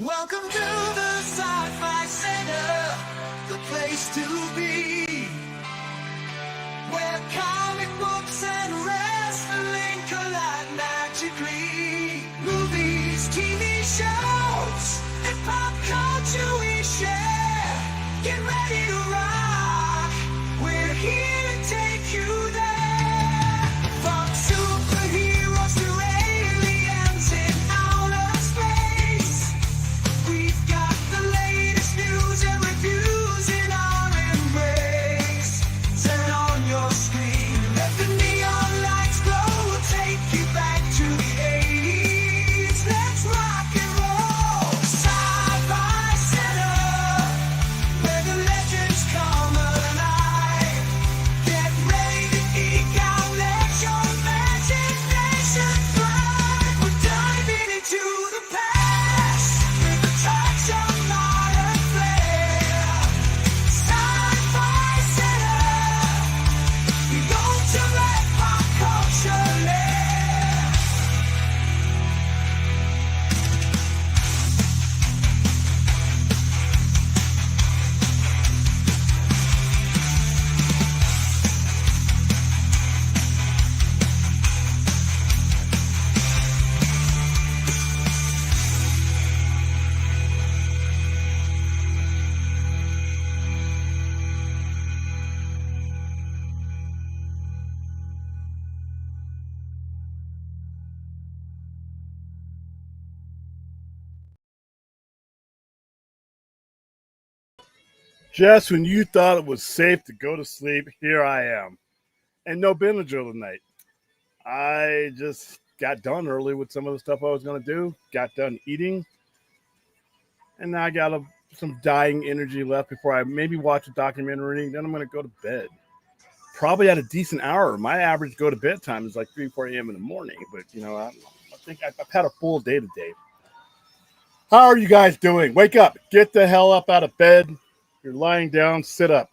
Welcome to the Sci-Fi Center, the place to be, where comic books and wrestling collide magically. Movies, TV shows, and pop culture we share. Get ready to rock, we're here to take you there. From superheroes to aliens in outer space, we've got the latest news and reviews in our embrace. Turn on your screen, let the neon lights glow. We'll take you back to the 80s. Let's rock and roll. Sci-Fi Center, where the legends come alive. Get ready to geek out, let your imagination fly. We're diving into the past with a touch of modern flair. Sci-Fi Center, we go to let pop culture lair. Just when you thought it was safe to go to sleep, here I am. And no Benadryl tonight. I just got done early with some of the stuff I was going to do, got done eating, and now I got some dying energy left before I maybe watch a documentary. Then I'm going to go to bed. Probably at a decent hour. My average go to bed time is like 3, 4 a.m. in the morning. But, I think I've had a full day today. How are you guys doing? Wake up. Get the hell up out of bed. You're lying down, sit up.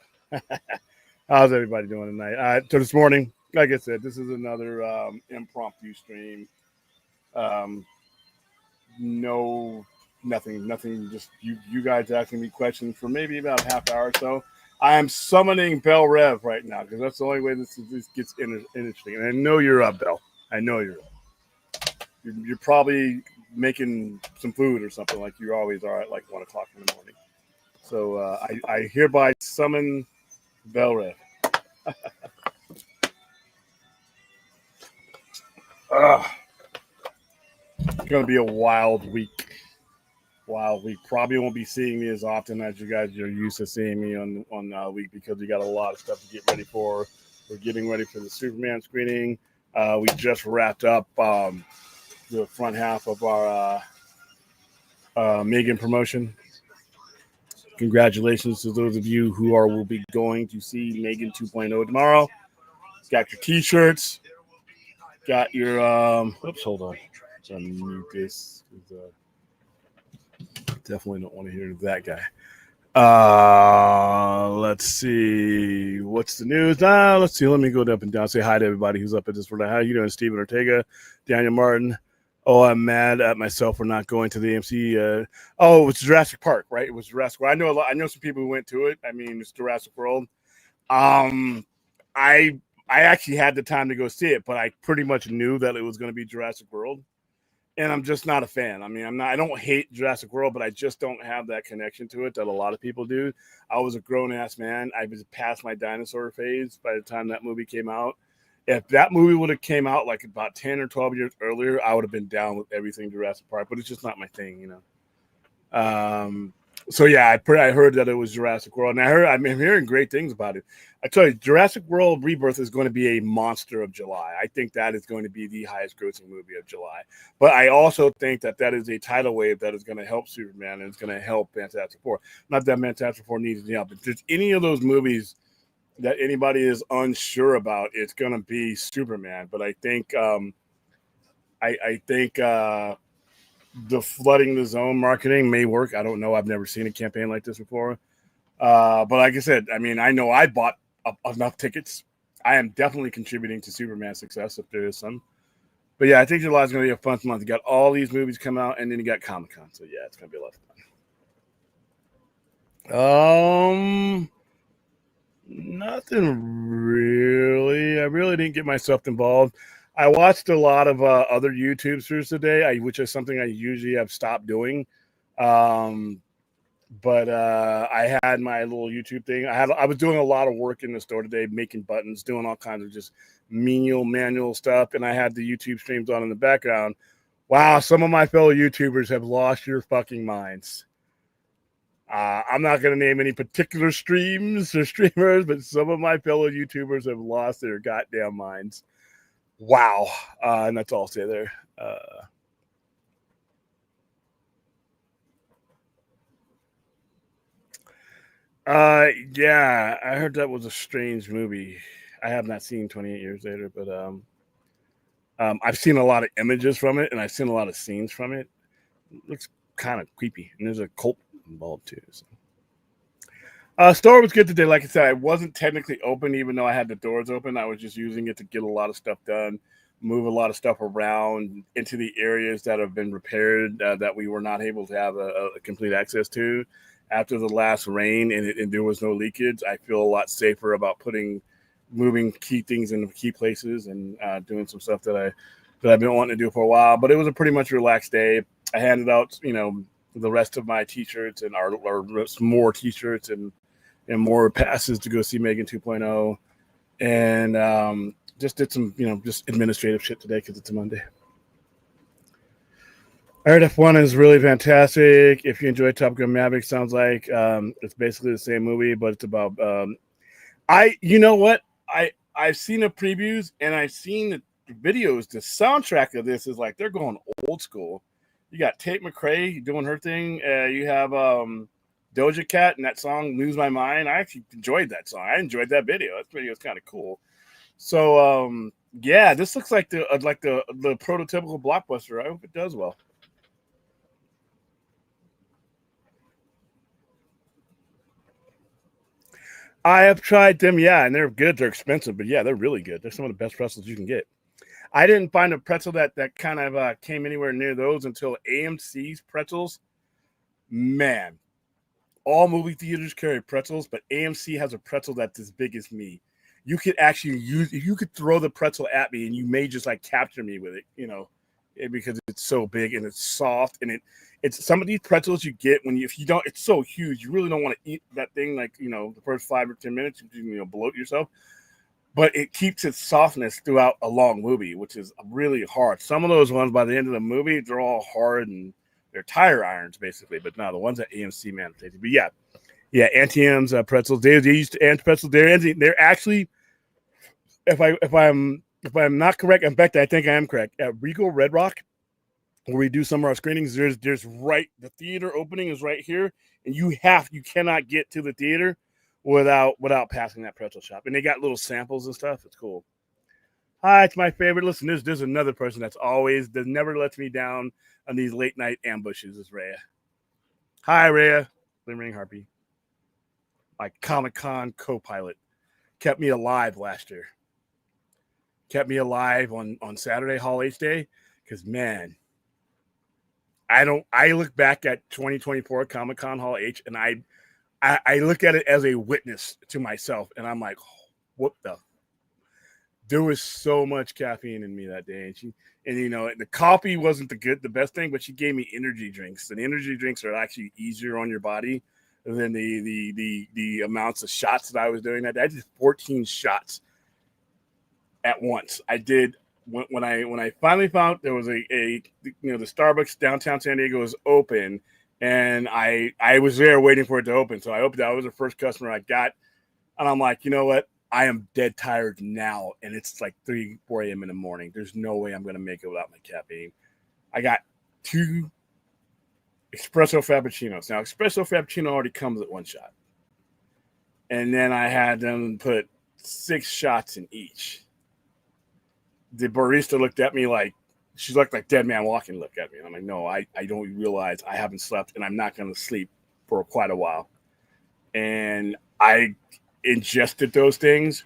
How's everybody doing tonight? So this morning, like I said, this is another impromptu stream. Nothing. Just you guys asking me questions for maybe about a half hour or so. I am summoning Bell Rev right now because that's the only way this gets interesting. And I know you're up, Bell. I know you're up. You're probably making some food or something like you always are at like 1 o'clock in the morning. So I hereby summon Bell Rev. It's going to be a wild week. Probably won't be seeing me as often as you guys are used to seeing me on week because we got a lot of stuff to get ready for. We're getting ready for the Superman screening. We just wrapped up the front half of our Megan promotion. Congratulations to those of you who will be going to see Megan 2.0 tomorrow. Got your T-shirts. Got your oops, hold on. Trying to mute this. Definitely don't want to hear that guy. Let's see. What's the news? Let's see. Let me go up and down. Say hi to everybody who's up at this. How you doing, Stephen Ortega, Daniel Martin? Oh, I'm mad at myself for not going to the AMC. Oh, it was Jurassic Park, right? It was Jurassic World. I know some people who went to it. I mean, it's Jurassic World. I actually had the time to go see it, but I pretty much knew that it was going to be Jurassic World, and I'm just not a fan. I mean, I don't hate Jurassic World, but I just don't have that connection to it that a lot of people do. I was a grown ass man. I was past my dinosaur phase by the time that movie came out. If that movie would have came out like about 10 or 12 years earlier, I would have been down with everything Jurassic Park, but it's just not my thing, So yeah, I heard that it was Jurassic World, and I'm hearing great things about it. I tell you, Jurassic World Rebirth is going to be a monster of July. I think that is going to be the highest grossing movie of July. But I also think that is a tidal wave that is going to help Superman and it's going to help Fantastic Four. Not that Fantastic Four needs any help. If there's any of those movies that anybody is unsure about, it's going to be Superman. But I think the flooding the zone marketing may work. I don't know. I've never seen a campaign like this before. But like I said, I mean, I know I bought enough tickets. I am definitely contributing to Superman's success if there is some. But yeah, I think July is going to be a fun month. You got all these movies coming out, and then you got Comic-Con. So yeah, it's going to be a lot of fun. Nothing really. I really didn't get myself involved. I watched a lot of other YouTubers today, which is something I usually have stopped doing. Um, but I had my little YouTube thing. I was doing a lot of work in the store today, making buttons, doing all kinds of just manual stuff, and I had the YouTube streams on in the background. Wow, some of my fellow YouTubers have lost your fucking minds. I'm not going to name any particular streams or streamers, but some of my fellow YouTubers have lost their goddamn minds. Wow. And that's all I'll say there. Yeah, I heard that was a strange movie. I have not seen 28 Years Later, but I've seen a lot of images from it, and I've seen a lot of scenes from it. It looks kind of creepy, and there's a cult involved too. So. Store was good today. Like I said, I wasn't technically open, even though I had the doors open. I was just using it to get a lot of stuff done, move a lot of stuff around into the areas that have been repaired that we were not able to have a complete access to. After the last rain and there was no leakage, I feel a lot safer about moving key things into key places and doing some stuff that I've been wanting to do for a while. But it was a pretty much relaxed day. I handed out, the rest of my T-shirts and our more T-shirts and more passes to go see Megan 2.0, and just did some, just administrative shit today because it's a Monday. I heard F1 is really fantastic. If you enjoy Top Gun Maverick, sounds like it's basically the same movie, but it's about. You know what? I've seen the previews and I've seen the videos. The soundtrack of this is like they're going old school. You got Tate McRae doing her thing. You have Doja Cat and that song "Lose My Mind." I actually enjoyed that song. I enjoyed that video. That video was kind of cool. So yeah, this looks like the prototypical blockbuster. I hope it does well. I have tried them, yeah, and they're good. They're expensive, but yeah, they're really good. They're some of the best pretzels you can get. I didn't find a pretzel that kind of came anywhere near those until AMC's pretzels. Man, all movie theaters carry pretzels, but AMC has a pretzel that's as big as me. You could actually you could throw the pretzel at me and you may just like capture me with it, because it's so big and it's soft and it's some of these pretzels you get if you don't, it's so huge, you really don't want to eat that thing like, the first 5 or 10 minutes, you bloat yourself. But it keeps its softness throughout a long movie, which is really hard. Some of those ones by the end of the movie, they're all hard and they're tire irons basically. But no, the ones at AMC, man, but yeah, Auntie M's pretzels. They used to Aunt pretzels. They're actually, if I'm not correct, in fact, I think I am correct. At Regal Red Rock, where we do some of our screenings, there's right, the theater opening is right here, and you cannot get to the theater without passing that pretzel shop. And they got little samples and stuff. It's cool. Hi, it's my favorite. Listen, there's another person that never lets me down on these late night ambushes. Is Rhea. Hi, Rhea. Glimmering Harpy. My Comic-Con co-pilot. Kept me alive last year. Kept me alive on Saturday, Hall H Day. Because, man, I look back at 2024 Comic-Con Hall H, and I look at it as a witness to myself, and I'm like, what the? There was so much caffeine in me that day, and the coffee wasn't the best thing, but she gave me energy drinks, and energy drinks are actually easier on your body than the amounts of shots that I was doing that day. I did 14 shots at once. I did when I finally found there was the Starbucks downtown San Diego was open. And I was there waiting for it to open. So I opened it. I was the first customer I got. And I'm like, you know what? I am dead tired now. And it's like 3, 4 a.m. in the morning. There's no way I'm going to make it without my caffeine. I got 2 espresso frappuccinos. Now, espresso frappuccino already comes with 1 shot. And then I had them put 6 shots in each. The barista looked at me like, she looked like Dead Man Walking, looked at me. And I'm like, no, I don't realize I haven't slept and I'm not going to sleep for quite a while. And I ingested those things.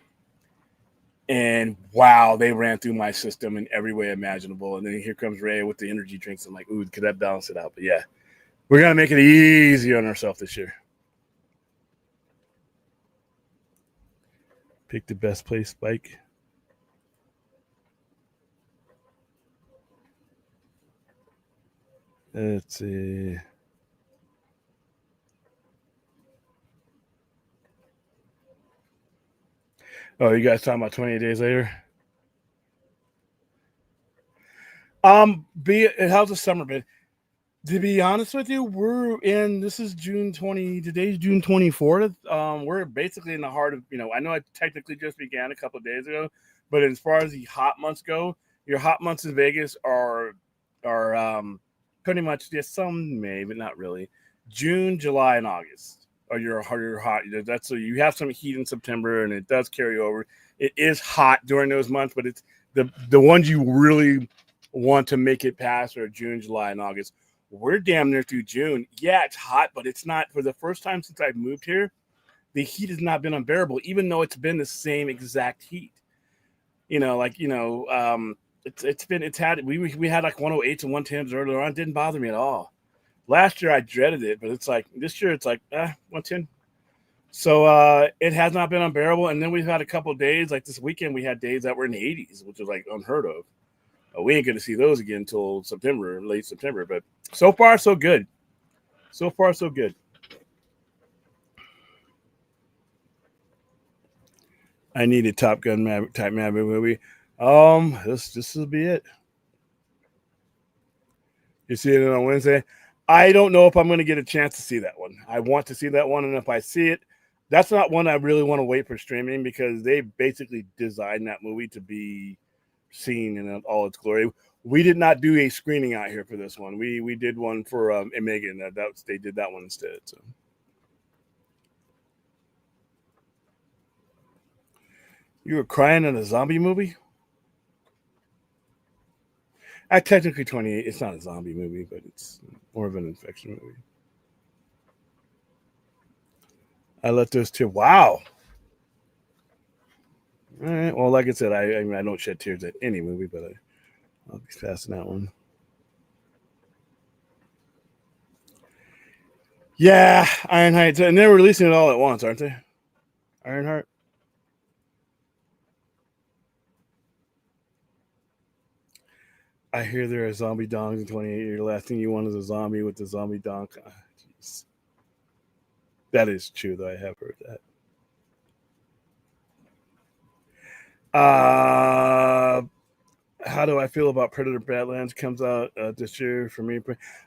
And wow, they ran through my system in every way imaginable. And then here comes Ray with the energy drinks. I'm like, ooh, could that balance it out? But yeah, we're gonna make it easy on ourselves this year. Pick the best place, Spike. Let's see. Oh, you guys talking about 28 days later? How's the summer been? To be honest with you, we're in. This is June 20. Today's June 24th. We're basically in the heart of. I know it technically just began a couple of days ago, but as far as the hot months go, your hot months in Vegas are pretty much just some May, but not really. June, July, and August are your hot. That's so you have some heat in September, and it does carry over. It is hot during those months, but it's the ones you really want to make it past are June, July, and August. We're damn near through June. Yeah, it's hot, but it's not. For the first time since I've moved here, the heat has not been unbearable, even though it's been the same exact heat. We had like 108s and 110s earlier on. It didn't bother me at all. Last year I dreaded it, but it's like this year it's like 110. So it has not been unbearable. And then we've had a couple of days, like this weekend, we had days that were in the 80s, which was like unheard of. We ain't going to see those again until September, late September. But so far, so good. So far, so good. I need a Top Gun type Maverick movie. This will be it. You see it on Wednesday. I don't know if I'm going to get a chance to see that one. I want to see that one, and if I see it, that's not one I really want to wait for streaming because they basically designed that movie to be seen in all its glory. We did not do a screening out here for this one. We did one for Megan. They did that one instead. So you were crying in a zombie movie? Technically 28. It's not a zombie movie, but it's more of an infection movie. I let those two. Wow. All right. Well, like I said, I don't shed tears at any movie, but I'll be passing that one. Yeah, Ironheart, and they're releasing it all at once, aren't they? Ironheart. I hear there are zombie dongs in 28. Your last thing you want is a zombie with the zombie donk. Jeez. That is true, though. I have heard that. How do I feel about Predator Badlands? Comes out this year for me.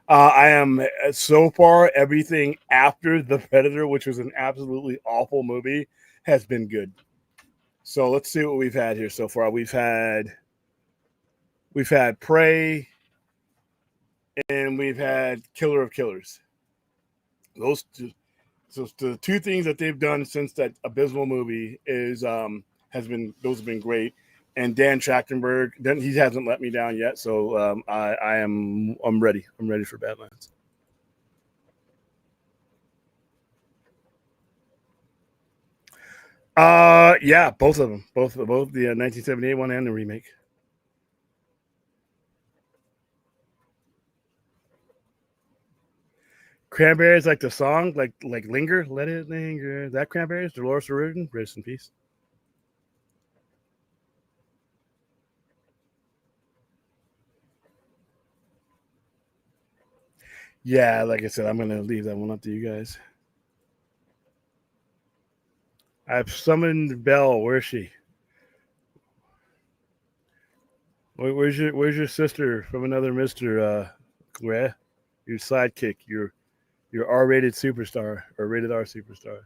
I am so far everything after the Predator, which was an absolutely awful movie, has been good. So let's see what we've had here so far. We've had Prey, and we've had Killer of Killers. Those two, so the two things that they've done since that abysmal movie is have been great. And Dan Trachtenberg, he hasn't let me down yet, so I'm ready. I'm ready for Badlands. Yeah, both of them, both the 1978 one and the remake. Cranberries, like the song, like "Linger," let it linger. That Cranberries, Dolores O'Riordan, rest in peace. Yeah, like I said, I'm gonna leave that one up to you guys. I've summoned Belle. Where's she? Where's your sister from another Mister? Claire, your sidekick, your R-rated superstar or rated R superstar.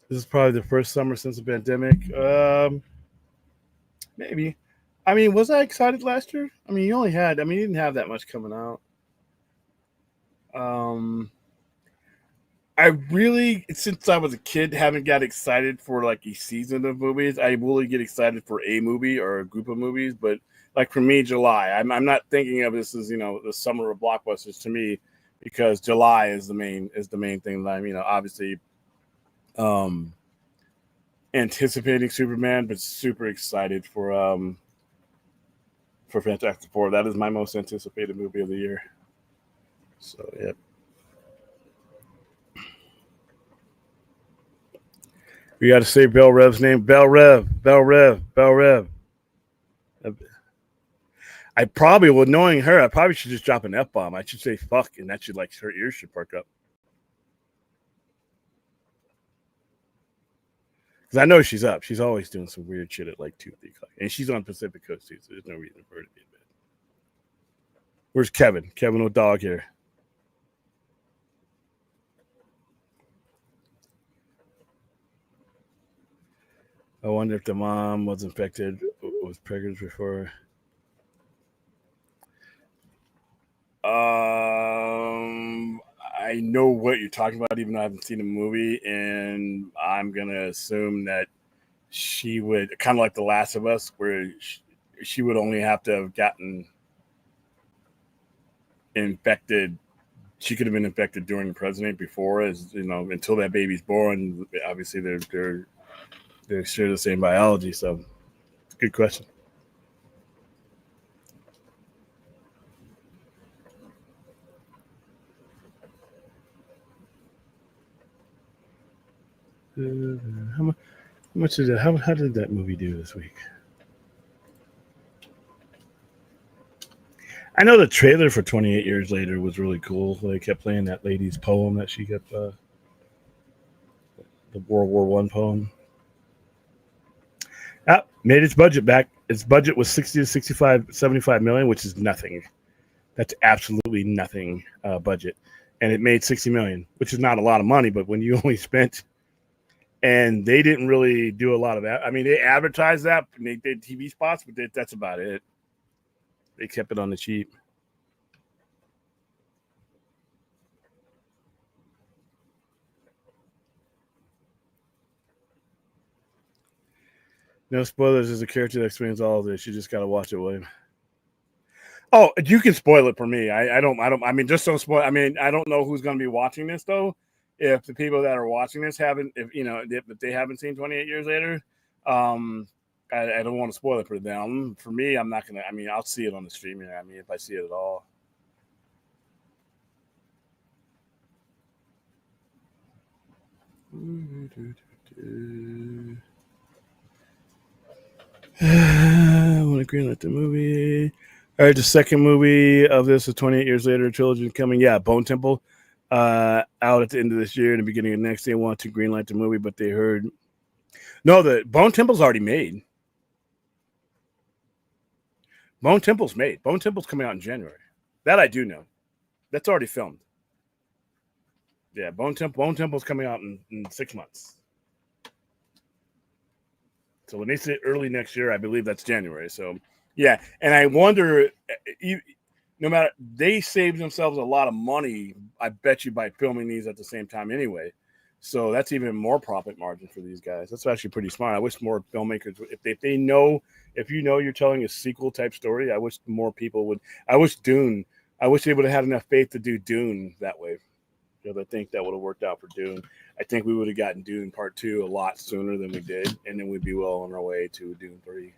This is probably the first summer since the pandemic. Maybe. I mean, was I excited last year? I mean, you didn't have that much coming out. Um, I really, since I was a kid, haven't got excited for like a season of movies. I really get excited for a movie or a group of movies, but like for me, July. I'm not thinking of this as the summer of blockbusters to me, because July is the main thing that I'm obviously um anticipating Superman, but super excited for Fantastic Four. That is my most anticipated movie of the year. So yeah. We got to say Bell Rev's name. Bell Rev. Bell Rev. Bell Rev. I probably, well, knowing her, I probably should just drop an F bomb. I should say fuck, and that should, like, her ears should perk up. Because I know she's up. She's always doing some weird shit at like 2, 3 o'clock. And she's on Pacific Coast too, so there's no reason for her to be in bed. Where's Kevin? Kevin O'Dog here. I wonder if the mom was infected, was pregnant before. I know what you're talking about, even though I haven't seen the movie, and I'm gonna assume that she would, kind of like The Last of Us, where she would only have to have gotten infected. She could have been infected during the pregnancy before, as until that baby's born. Obviously, they're share the same biology, so it's a good question. How much did that? How did that movie do this week? I know the trailer for 28 Years Later was really cool. They kept playing that lady's poem that she kept, the World War One poem. Made its budget back. Its budget was 60 to 65, 75 million, which is nothing. That's absolutely nothing budget. And it made 60 million, which is not a lot of money, but when you only spent, and they didn't really do a lot of that. I mean, they advertised that, and they did TV spots, but that's about it. They kept it on the cheap. No spoilers. There's a character that explains all of this. You just got to watch it, William. Oh, you can spoil it for me. I don't. I mean, just don't spoil. I mean, I don't know who's going to be watching this though. If the people that are watching this haven't, if they haven't seen 28 Years Later, I don't want to spoil it for them. For me, I'm not gonna. I mean, I'll see it on the streaming. I mean, if I see it at all. I want to greenlight the movie. All right, the second movie of this is 28 Years Later trilogy coming. Yeah, Bone Temple, out at the end of this year and the beginning of next. They want to greenlight the movie, but they heard no. The Bone Temple's already made. Bone Temple's made. Bone Temple's coming out in January. That I do know. That's already filmed. Yeah, Bone Temple's coming out in 6 months. So when they say early next year, I believe that's January. So yeah, and I wonder, no matter, they saved themselves a lot of money, I bet you, by filming these at the same time anyway. So that's even more profit margin for these guys. That's actually pretty smart. I wish more filmmakers, if they know, if you're telling a sequel type story, I wish more people would. I wish they would have had enough faith to do Dune that way. Because I think that would have worked out for Dune. I think we would have gotten Dune Part 2 a lot sooner than we did, and then we'd be well on our way to Dune 3.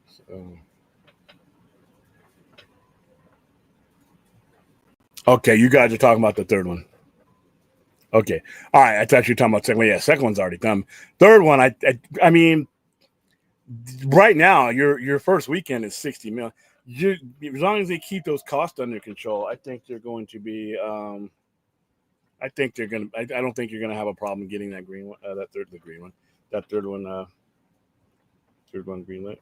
So. Okay, you guys are talking about the third one. Okay. All right, I thought you were talking about second one. Yeah, second one's already done. Third one, I mean, right now, your first weekend is 60 million. As long as they keep those costs under control, I think they're going to be. I think they're gonna. I don't think you're gonna have a problem getting that green one. The green one. That third one. Third one green light.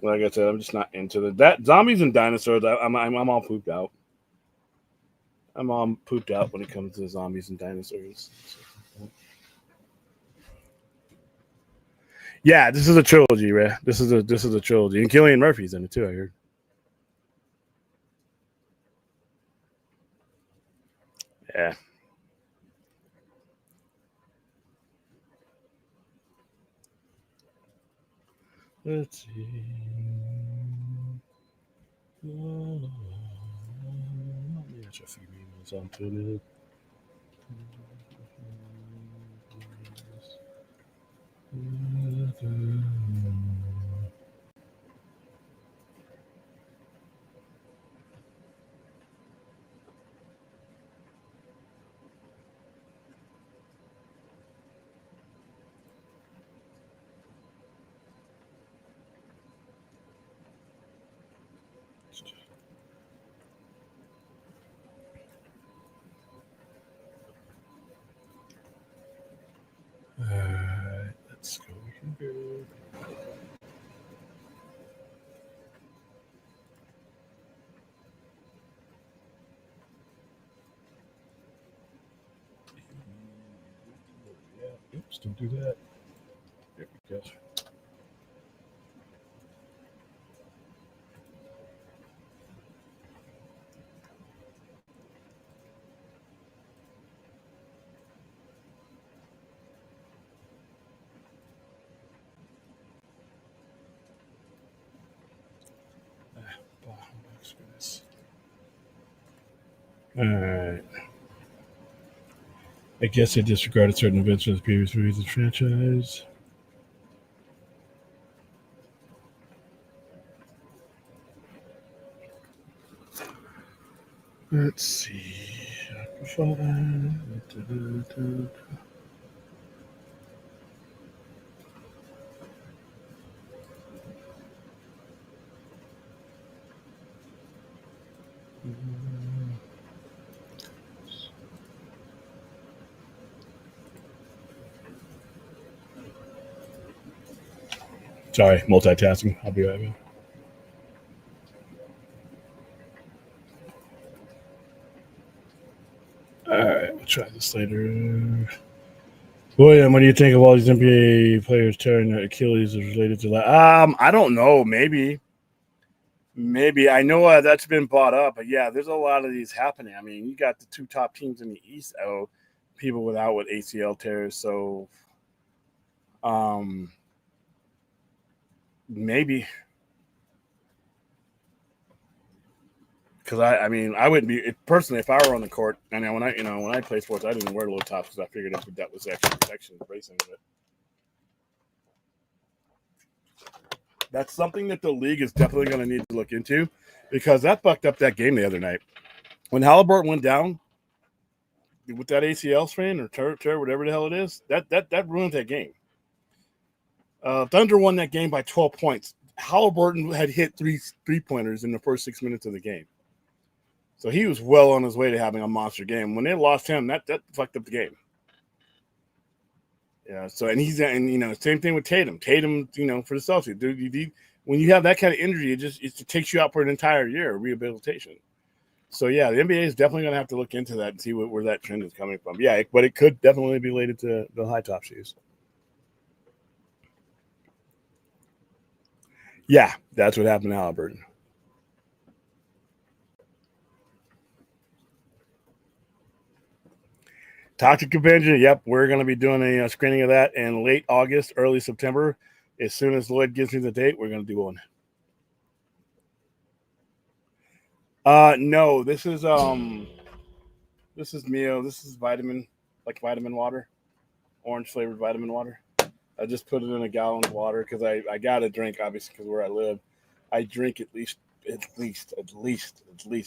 Like I said, I'm just not into that. Zombies and dinosaurs. I'm all pooped out. I'm all pooped out when it comes to zombies and dinosaurs. Yeah, this is a trilogy, right? This is a trilogy, and Cillian Murphy's in it too. I heard. Yeah. Let's see. There's a few emails on Twitter. Let's go here. Yeah, oops, don't do that. There we go. All right. I guess they disregarded certain events from the previous movies of the franchise. Let's see. Sorry, multitasking. I'll be right back. All right, we'll try this later. William, what do you think of all these NBA players tearing their Achilles is related to that? I don't know. Maybe I know that's been brought up, but yeah, there's a lot of these happening. I mean, you got the two top teams in the East. Oh, people without with ACL tears. So, maybe because I mean, I wouldn't be personally if I were on the court. And when I play sports, I didn't wear low tops because I figured that was actually protection bracing. But that's something that the league is definitely going to need to look into because that fucked up that game the other night when Halliburton went down with that ACL strain or tear, whatever the hell it is. That ruined that game. Thunder won that game by 12 points. Halliburton had hit three pointers in the first 6 minutes of the game. So he was well on his way to having a monster game. When they lost him, that fucked up the game. Yeah. So and same thing with Tatum. Tatum, for the Celtics, dude, when you have that kind of injury, it takes you out for an entire year of rehabilitation. So yeah, the NBA is definitely going to have to look into that and see where that trend is coming from. Yeah, but it could definitely be related to the high top shoes. Yeah, that's what happened to Halliburton. Toxic Avenger, yep, we're going to be doing a screening of that in late August, early September. As soon as Lloyd gives me the date, we're going to do one. No, this is Mio. This is vitamin water, orange flavored vitamin water. I just put it in a gallon of water because I got to drink, obviously, because where I live, I drink at least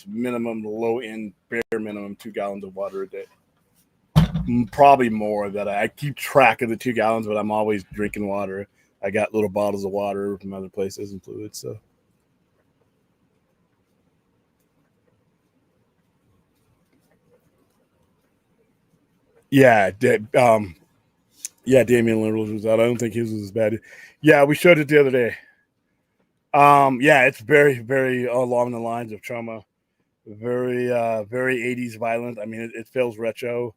minimum, low end, bare minimum 2 gallons of water a day. Probably more that I keep track of the 2 gallons, but I'm always drinking water. I got little bottles of water from other places and fluids. So, yeah, Damian Lillard was out. I don't think his was as bad. Yeah, we showed it the other day. Yeah, it's very, very along the lines of trauma. Very, very 80s violent. I mean, it feels retro.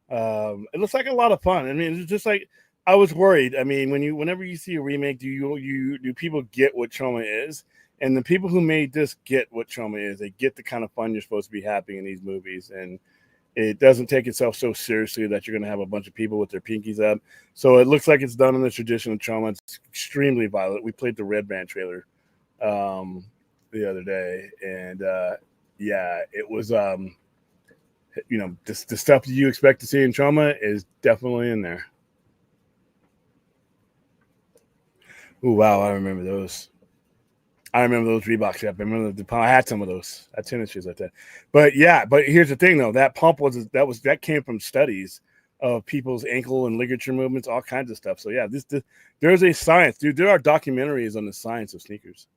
It looks like a lot of fun. I mean, it's just like I was worried. I mean, whenever you see a remake, do people get what trauma is? And the people who made this get what trauma is. They get the kind of fun you're supposed to be having in these movies. And It doesn't take itself so seriously that you're going to have a bunch of people with their pinkies up. So it looks like it's done in the tradition of trauma. It's extremely violent. We played the Red Band trailer um, the other day, and yeah, it was the stuff you expect to see in trauma is definitely in there. Oh wow, I remember those. I remember those Reeboks. Yep, I remember I had some of those. I had tennis shoes like that. But yeah, but here's the thing though. That pump that came from studies of people's ankle and ligature movements, all kinds of stuff. So yeah, there's a science, dude. There are documentaries on the science of sneakers.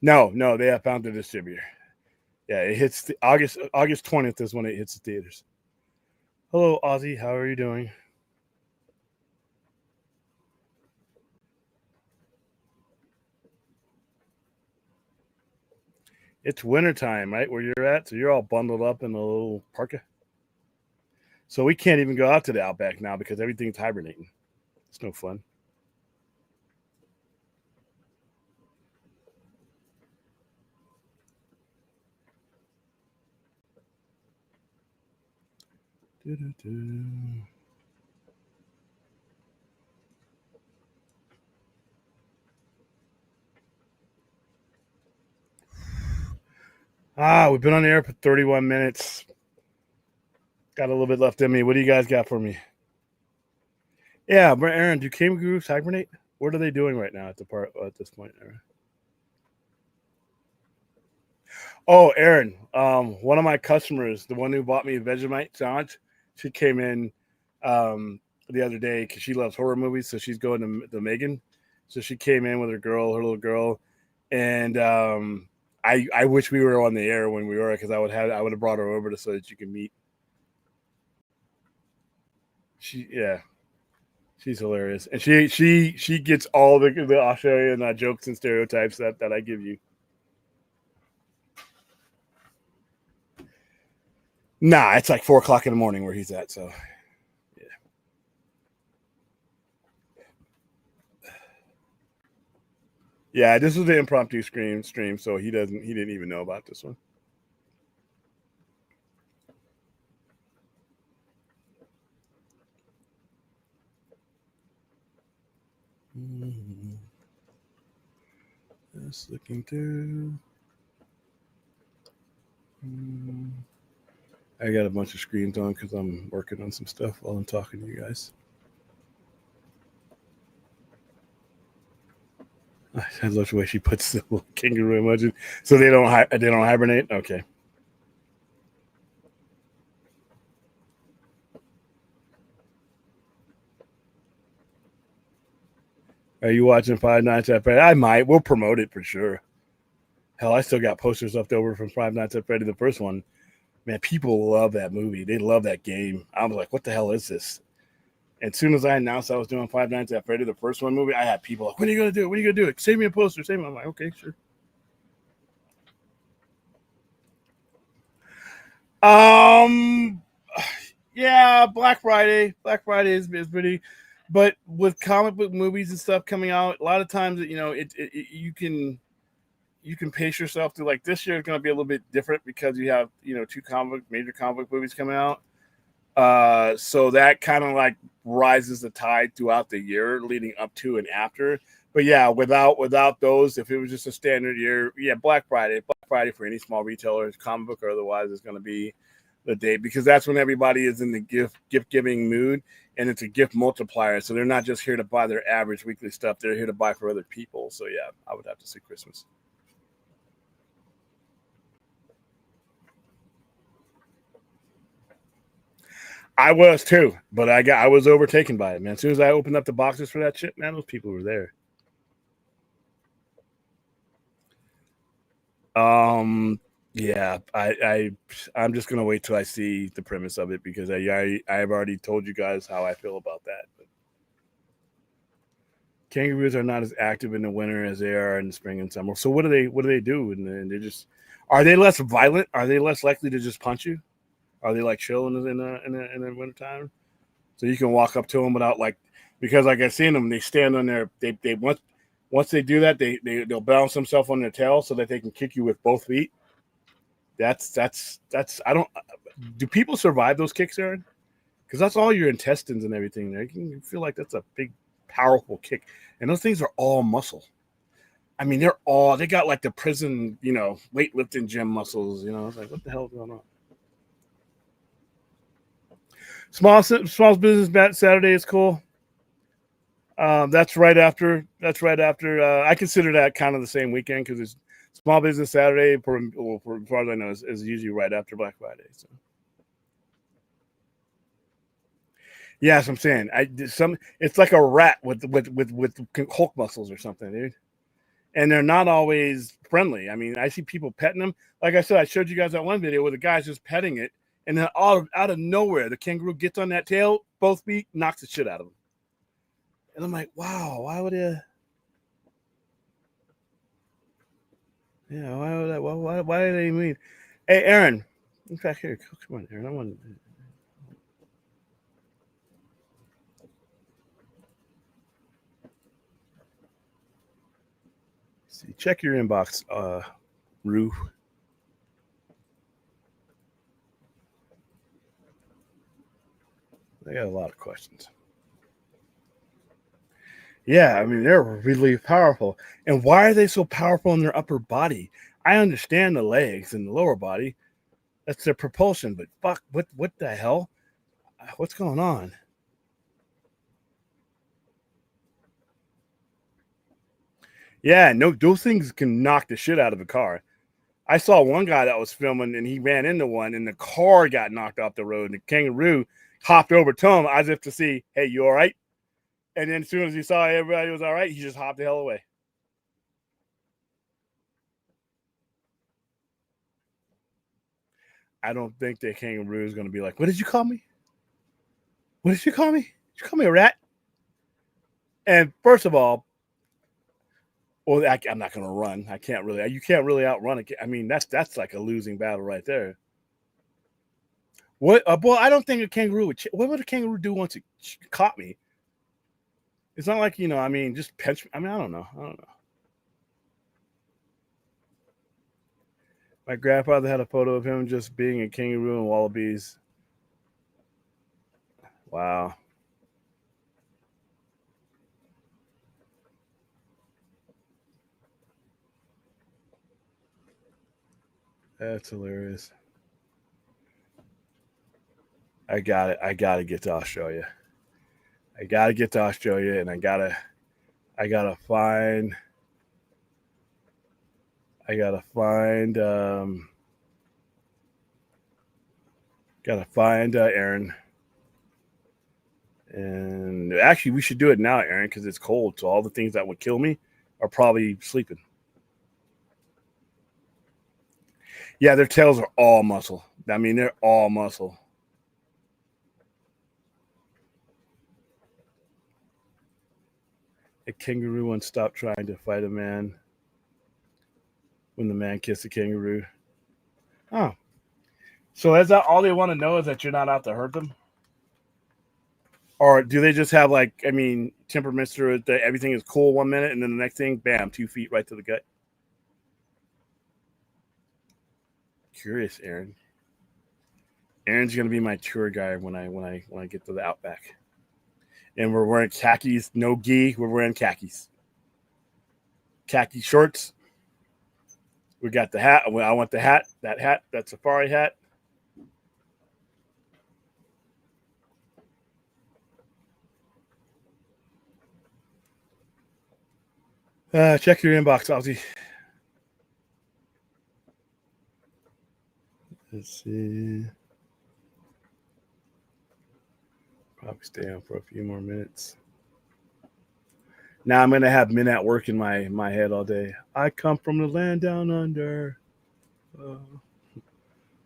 No, they have found the distributor. Yeah, it hits August 20th is when it hits the theaters. Hello, Ozzy. How are you doing? It's wintertime, right? Where you're at. So you're all bundled up in a little parka. So we can't even go out to the outback now because everything's hibernating. It's no fun. We've been on the air for 31 minutes. Got a little bit left in me. What do you guys got for me? Yeah, Aaron, do kangaroos hibernate? What are they doing right now at this point, Aaron? Oh, Aaron, one of my customers, the one who bought me a Vegemite sandwich, she came in the other day because she loves horror movies, so she's going to the Megan. So she came in with her little girl, and I wish we were on the air when we were because I would have brought her over so that you can meet. She's hilarious, and she gets all the Australian jokes and stereotypes that I give you. Nah, it's like 4:00 in the morning where he's at. So yeah, this was the impromptu stream, so he didn't even know about this one. Just looking through. I got a bunch of screens on because I'm working on some stuff while I'm talking to you guys. I love the way she puts the little kangaroo emoji, so they don't hibernate. Okay. Are you watching Five Nights at Freddy? I might. We'll promote it for sure. Hell, I still got posters left over from Five Nights at Freddy, the first one. Man, people love that movie. They love that game. I was like, what the hell is this? And as soon as I announced I was doing Five Nights at Freddy, the first one movie, I had people like, when are you going to do it? When are you going to do it? Save me a poster. Save me. I'm like, okay, sure. Yeah, Black Friday. Black Friday is pretty, but with comic book movies and stuff coming out, a lot of times you can pace yourself to like this year is going to be a little bit different because you have two major comic book movies coming out. So that kind of like rises the tide throughout the year leading up to and after. But yeah, without those, if it was just a standard year, yeah, Black Friday for any small retailers, comic book or otherwise, is going to be the day because that's when everybody is in the gift giving mood, and it's a gift multiplier. So they're not just here to buy their average weekly stuff; they're here to buy for other people. So yeah, I would have to say Christmas. I was too, but I was overtaken by it, man. As soon as I opened up the boxes for that shit, man, those people were there. Yeah, I'm just gonna wait till I see the premise of it because I've already told you guys how I feel about that. But kangaroos are not as active in the winter as they are in the spring and summer. So what do they do? And they're just are they less violent? Are they less likely to just punch you? Are they like chill in the wintertime? So you can walk up to them without because like I've seen them, they stand on their they once they do that, they'll balance themselves on their tail so that they can kick you with both feet. That's I don't do people survive those kicks, Aaron? Because that's all your intestines and everything there. You feel like that's a big, powerful kick. And those things are all muscle. I mean, they got like the prison, weightlifting gym muscles, It's like, what the hell is going on? Small business Saturday is cool. That's right after. I consider that kind of the same weekend because it's Small Business Saturday. For as far as I know, is usually right after Black Friday. So. Yeah, that's what I'm saying. It's like a rat with Hulk muscles or something, dude. And they're not always friendly. I mean, I see people petting them. Like I said, I showed you guys that one video where the guy's just petting it, and then out of nowhere, the kangaroo gets on that tail, both feet, knocks the shit out of him. And I'm like, wow, why would you? Yeah, why would that? Why did they mean? Hey, Aaron, in fact, here, come on, Aaron. I want. See, check your inbox, Rue. I got a lot of questions. Yeah, I mean, they're really powerful. And why are they so powerful in their upper body? I understand the legs and the lower body. That's their propulsion, but fuck, what the hell? What's going on? Yeah, no, those things can knock the shit out of a car. I saw one guy that was filming and he ran into one and the car got knocked off the road and the kangaroo hopped over to him as if to see, hey, you all right? And then as soon as he saw everybody was all right, he just hopped the hell away. I don't think the kangaroo is going to be like, what did you call me? What did you call me? Did you call me a rat? And first of all, well, I'm not going to run. You can't really outrun it. I mean, that's like a losing battle right there. What? Boy, I don't think a kangaroo would. What would a kangaroo do once it caught me? It's not like, I mean, just pinch me. I mean, I don't know. My grandfather had a photo of him just being a kangaroo and wallabies. Wow. That's hilarious. I got it. I got to get to Australia. And I gotta find Aaron. And actually, we should do it now, Aaron, because it's cold. So all the things that would kill me are probably sleeping. Yeah, their tails are all muscle. I mean, they're all muscle. A kangaroo once stopped trying to fight a man when the man kissed a kangaroo. Oh. So is that all they want to know is that you're not out to hurt them? Or do they just have temperaments that everything is cool 1 minute and then the next thing, bam, 2 feet right to the gut? Curious, Aaron. Aaron's gonna be my tour guide when I get to the Outback. And we're wearing khakis, no gi. We're wearing khakis. Khaki shorts. We got the hat. I want the hat. That safari hat. Check your inbox, Ozzy. Let's see. Probably stay on for a few more minutes. Now I'm gonna have men at work in my head all day. I come from the land down under.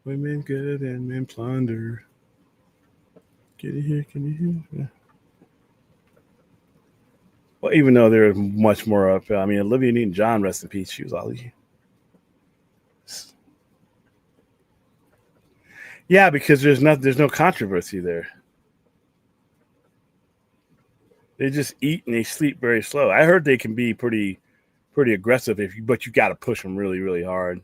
Women good and men plunder. Can you hear? Yeah. Well, even though they're much more up, I mean, Olivia Newton-John, rest in peace. She was Ollie. Yeah, because there's no controversy there. They just eat and they sleep very slow. I heard they can be pretty aggressive but you got to push them really really hard.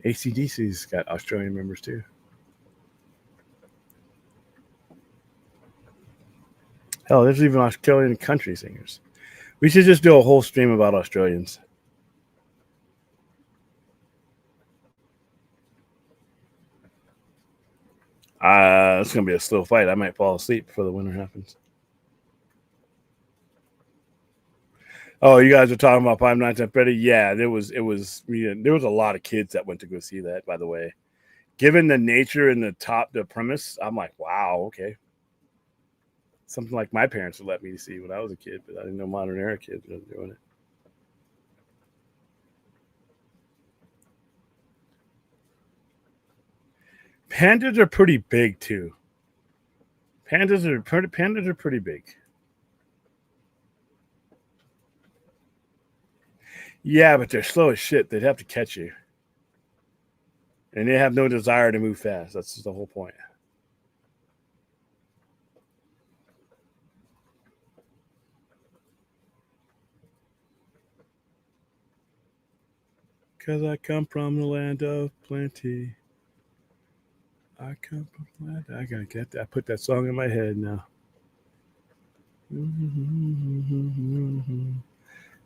ACDC's got Australian members too. Hell, there's even Australian country singers. We should just do a whole stream about Australians. It's gonna be a slow fight. I might fall asleep before the winter happens. Oh, you guys are talking about Five Nights at Freddy? Yeah, there was a lot of kids that went to go see that. By the way, given the nature and the premise, I'm like, wow, okay, something like my parents would let me see when I was a kid, but I didn't know modern era kids were doing it. Pandas are pretty big too. Pandas are pretty big. Yeah, but they're slow as shit. They'd have to catch you, and they have no desire to move fast. That's just the whole point. Cause I come from the land of plenty. I come from the land. I gotta get that. I put that song in my head now.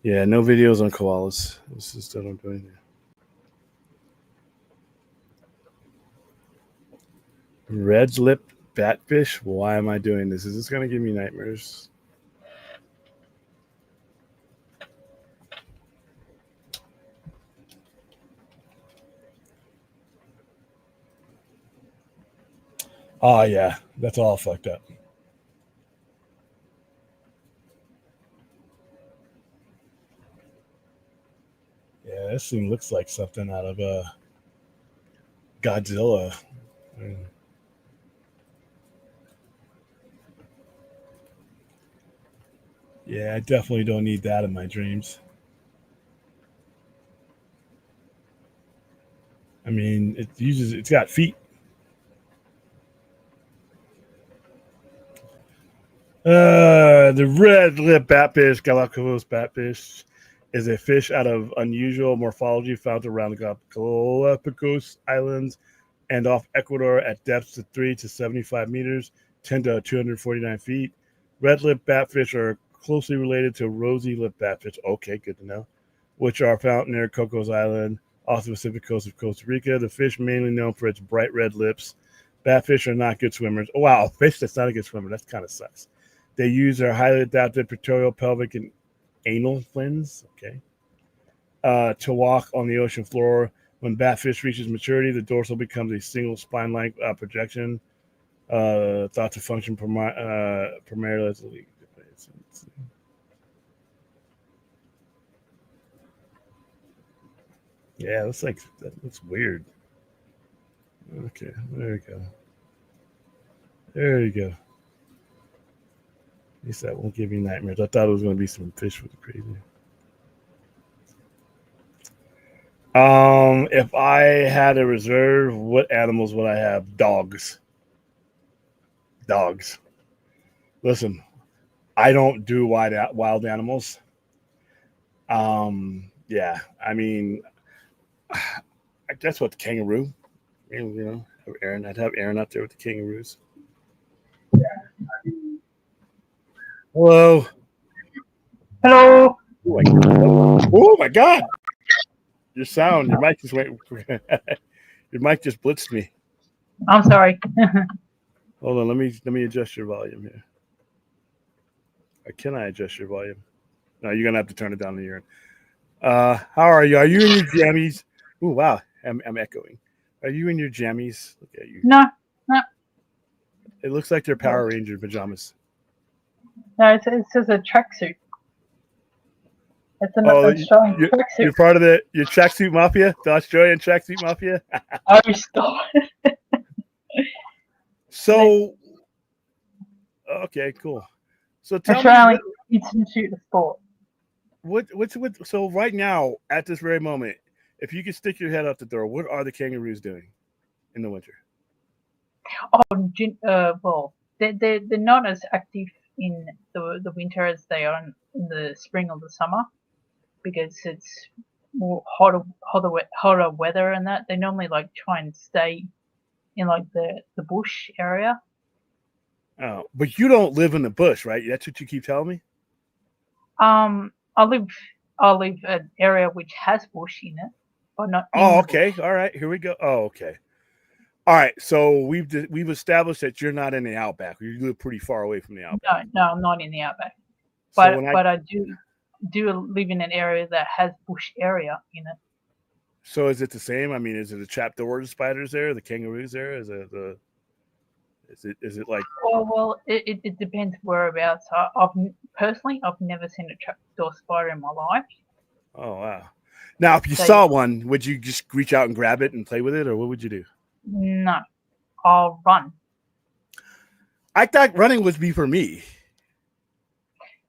Yeah, no videos on koalas. This is still not doing it. Red lip batfish. Why am I doing this? Is this gonna give me nightmares? Oh yeah, that's all fucked up. Yeah, this thing looks like something out of Godzilla. Yeah, I definitely don't need that in my dreams. I mean, it's got feet. The red lip batfish, Galapagos batfish, is a fish out of unusual morphology found around the Galapagos Islands and off Ecuador at depths of 3 to 75 meters, 10 to 249 feet. Red lip batfish are closely related to rosy lip batfish. Okay, good to know. Which are found near Cocos Island, off the Pacific coast of Costa Rica. The fish mainly known for its bright red lips. Batfish are not good swimmers. Oh wow, a fish that's not a good swimmer. That kind of sucks. They use their highly adapted pectoral, pelvic, and anal fins. Okay. To walk on the ocean floor. When batfish reaches maturity, the dorsal becomes a single spine-like projection, thought to function primarily as a leak. Yeah, that looks weird. Okay, there you go. There you go. At least that won't give you nightmares. I thought it was going to be some fish with the crazy. If I had a reserve, what animals would I have? Dogs. Dogs. Listen, I don't do wild animals. Yeah, I mean, I guess what the kangaroo. I'd have Aaron out there with the kangaroos. Hello. Hello. Oh my god! Your mic just went. Your mic just blitzed me. I'm sorry. Hold on, let me adjust your volume here. Or can I adjust your volume? No, you're gonna have to turn it down to your end. How are you? Are you in your jammies? Oh wow, I'm echoing. Are you in your jammies? Look at you. No, no, It looks like they're Power Ranger pajamas. no. It's just a tracksuit. It's an Australian tracksuit. You're part of your tracksuit mafia, the Australian tracksuit mafia. Oh, stop. So, okay, cool. So tell Australian me, Institute of Sport. So right now, at this very moment, if you could stick your head out the door, what are the kangaroos doing in the winter? Well, they're not as active in the winter as they are in the spring or the summer because it's more hotter weather and that. They normally like try and stay in like the bush area. Oh, but you don't live in the bush, right? That's what you keep telling me. Um, I live I live an area which has bush in it, but not in Oh, the bush. okay. All right. Here we go. Oh, okay. All right. So we've established that you're not in the outback. You live pretty far away from the outback. No, I'm not in the outback. So when I But I do live in an area that has bush area in it. so is it the same? I mean, is it a trapdoor spiders there? The kangaroos there? Is it like? It depends whereabouts. Personally, I've never seen a trapdoor spider in my life. Oh wow. Now, if you So yeah, saw one, would you just reach out and grab it and play with it, or what would you do? no, I'll run. I thought running would be for me.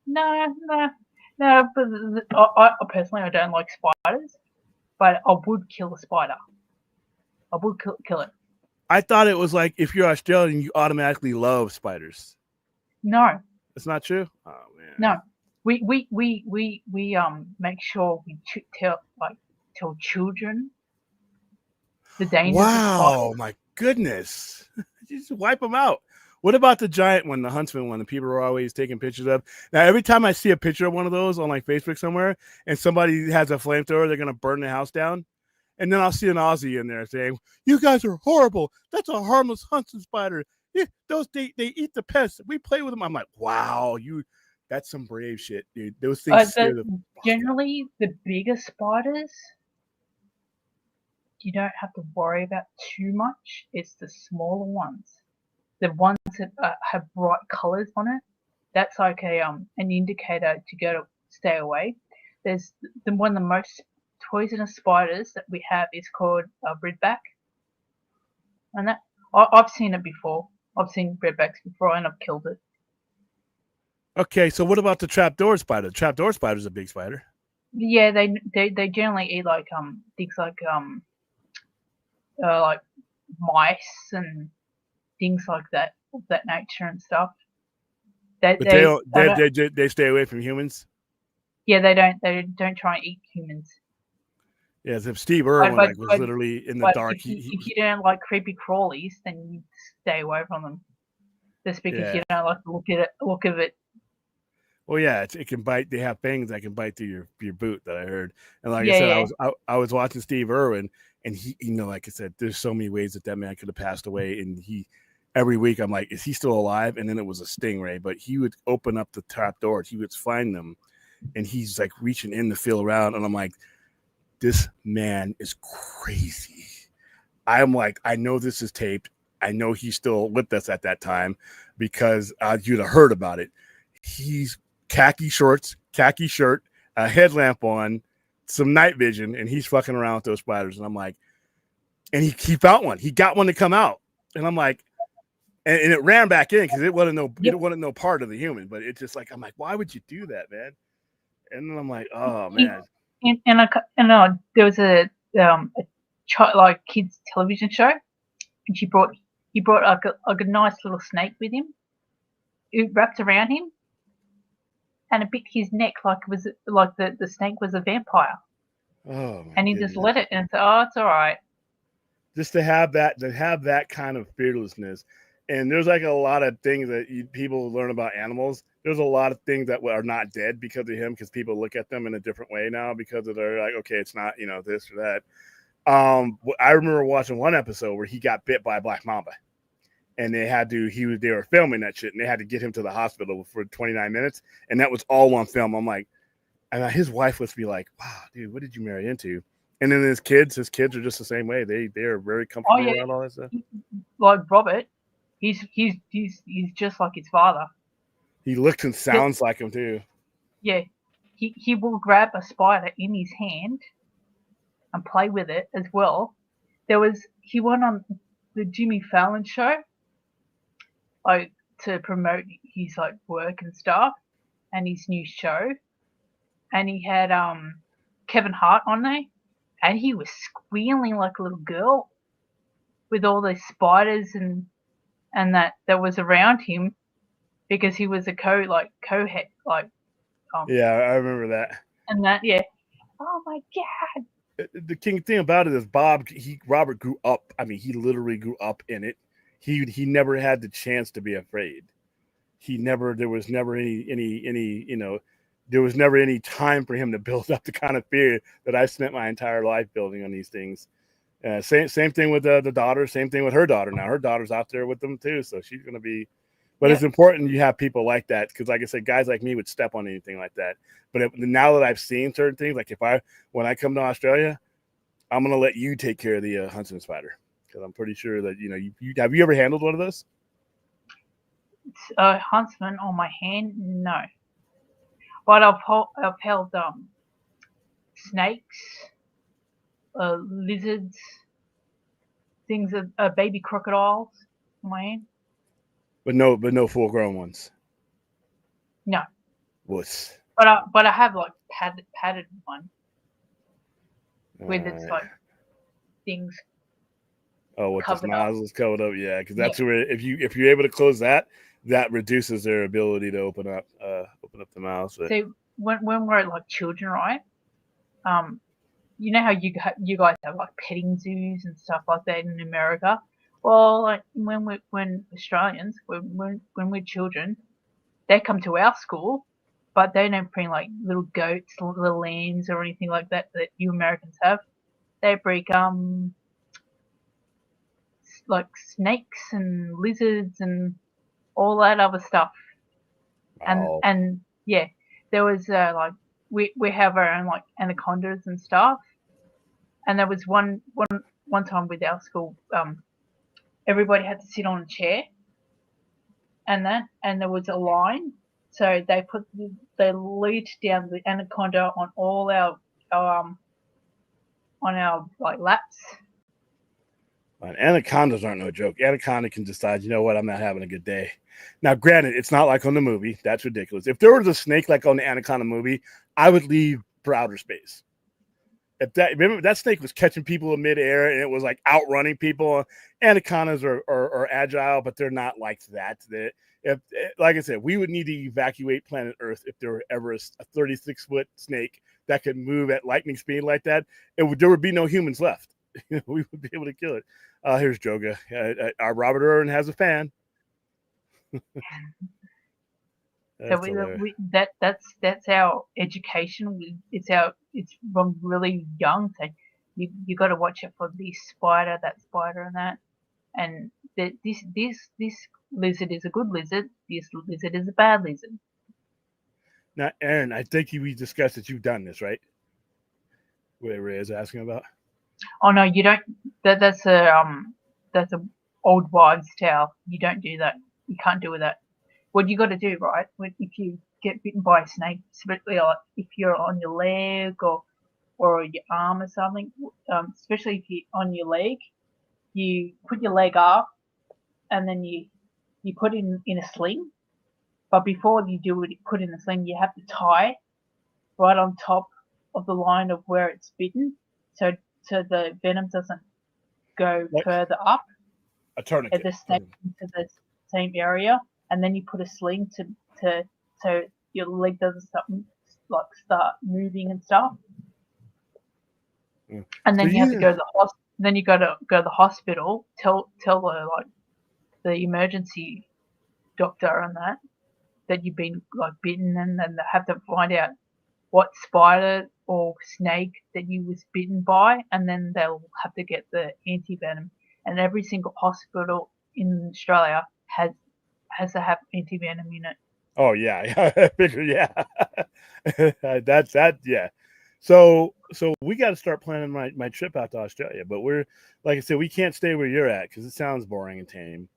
No, no, no. But I personally I don't like spiders, but I would kill a spider. I would kill it. I thought it was like if you're Australian, you automatically love spiders. No, That's not true. Oh man. no. We make sure we tell children the dangers of Wow, spiders. my goodness. You just wipe them out. What about the giant one, the huntsman one that people are always taking pictures of? Now, every time I see a picture of one of those on like Facebook somewhere and somebody has a flamethrower, they're going to burn the house down. And then I'll see an Aussie in there saying, "You guys are horrible. That's a harmless huntsman spider. Yeah, they eat the pests. We play with them." I'm like, wow, that's some brave shit, dude. Those things scare the fuck out. Generally, the bigger spiders you don't have to worry about too much. It's the smaller ones, the ones that have bright colors on it. That's like an indicator to go to stay away. There's one of the most poisonous spiders that we have is called redback, and I've seen it before. I've seen redbacks before, and I've killed it. Okay, so what about the trapdoor spider? The trapdoor spider's a big spider. Yeah, they generally eat like things like mice and things like that of that nature and stuff. But they don't I don't they stay away from humans. yeah they don't try and eat humans. Yes, if Steve But Irwin but like was but, literally in the but dark, he if was you don't like creepy crawlies, then you stay away from them. Just because yeah. you don't like the look of it. Well, yeah, it can bite. They have fangs that can bite through your boot. That I heard, and like I Yeah, said, yeah. I was watching Steve Irwin, and he, like I said, there's so many ways that man could have passed away, and he every week I'm like, is he still alive? And then it was a stingray, but he would open up the trap doors, he would find them, and he's like reaching in to feel around, and I'm like, this man is crazy. I'm like, I know this is taped. I know he's still with us at that time because you'd have heard about it. He's khaki shorts, khaki shirt, a headlamp on, some night vision, and he's fucking around with those spiders. And I'm like, and he found one. He got one to come out, and I'm like, and it ran back in because it Yep. wasn't no part of the human, but it's just like I'm like, why would you do that, man? And then I'm like, oh He, man, there was a like kids television show, and he brought like a nice little snake with him. It wrapped around him, and it bit his neck like it was like the snake was a vampire, oh my and he just goodness. let it and said, "Oh, it's all right." Just to have that kind of fearlessness. And there's like a lot of things that people learn about animals. There's a lot of things that are not dead because of him, because people look at them in a different way now because of they're like, okay, it's not this or that. I remember watching one episode where he got bit by a black mamba, and they were filming that shit, and they had to get him to the hospital for 29 minutes, and that was all on film. I'm like, and his wife would be like, wow, dude, what did you marry into? And then his kids are just the same way. They are very Oh comfortable yeah, around all that stuff. like Robert, he's just like his father. He looks and He, sounds like him too. yeah, he will grab a spider in his hand and play with it as well. He went on the Jimmy Fallon show, to promote his like work and stuff and his new show. and he had Kevin Hart on there, and he was squealing like a little girl with all those spiders and that was around him because he was a co-head Yeah, I remember that. and that yeah. Oh my god! The king thing about it is Robert grew up. I mean, he literally grew up in it. He never had the chance to be afraid. There was never any there was never any time for him to build up the kind of fear that I spent my entire life building on these things. Same thing with the daughter. Same thing with her daughter. Now her daughter's out there with them too, so she's gonna be. But It's important you have people like that because, like I said, guys like me would step on anything like that. But now that I've seen certain things, like when I come to Australia, I'm gonna let you take care of the huntsman spider because I'm pretty sure that you have you ever handled one of those? It's a huntsman on my hand, no. But I've held snakes, lizards, things baby crocodiles on my hand. But no full grown ones. No. Wuss. But I have like padded one with its like things. Oh, with the nozzles covered up, yeah, because that's where if you're able to close that reduces their ability to open up the mouth. But. See, when we're like children, right? You know how you guys have like petting zoos and stuff like that in America. Well, like when Australians when we're children, they come to our school, but they don't bring like little goats, little lambs, or anything like that you Americans have. They bring like snakes and lizards and all that other stuff. Wow. And yeah, there was like we have our own like anacondas and stuff. And there was one time with our school, everybody had to sit on a chair, and there was a line, so they laid down the anaconda on all our on our like laps. Anacondas aren't no joke. Anaconda can decide, you know what, I'm not having a good day. Now, granted, it's not like on the movie. That's ridiculous. If there was a snake like on the Anaconda movie, I would leave for outer space. Remember that snake was catching people in midair and it was like outrunning people. Anacondas are agile, but they're not like that. Like I said, we would need to evacuate planet Earth if there were ever a 36-foot snake that could move at lightning speed like that. There would be no humans left. We would be able to kill it. Here's Joga. Our Robert Irwin has a fan. That's our education. It's from really young. So you got to watch it for this spider, that spider, and that. And this lizard is a good lizard. This lizard is a bad lizard. Now, Aaron, I think we discussed that you've done this, right? What Ray is asking about. Oh no, you don't. That's a old wives' tale. You don't do that. You can't do that. What you got to do, right? If you get bitten by a snake, especially like if you're on your leg or your arm or something, especially if you're on your leg, you put your leg up and then you put it in a sling. But before you do it, put in a sling, you have to tie right on top of the line of where it's bitten, so the venom doesn't go further up. A tourniquet. The snake into the same area, and then you put a sling to so your leg doesn't start moving and stuff. Mm. And then you have to go to the hospital. Then you got to go to the hospital. Tell the emergency doctor and that you've been like bitten, and then they have to find out what spider or snake that you was bitten by, and then they'll have to get the anti-venom. And every single hospital in Australia has to have anti-venom in it. Oh yeah, I figure yeah. That's that yeah. So we got to start planning my trip out to Australia. But we're like I said, we can't stay where you're at because it sounds boring and tame.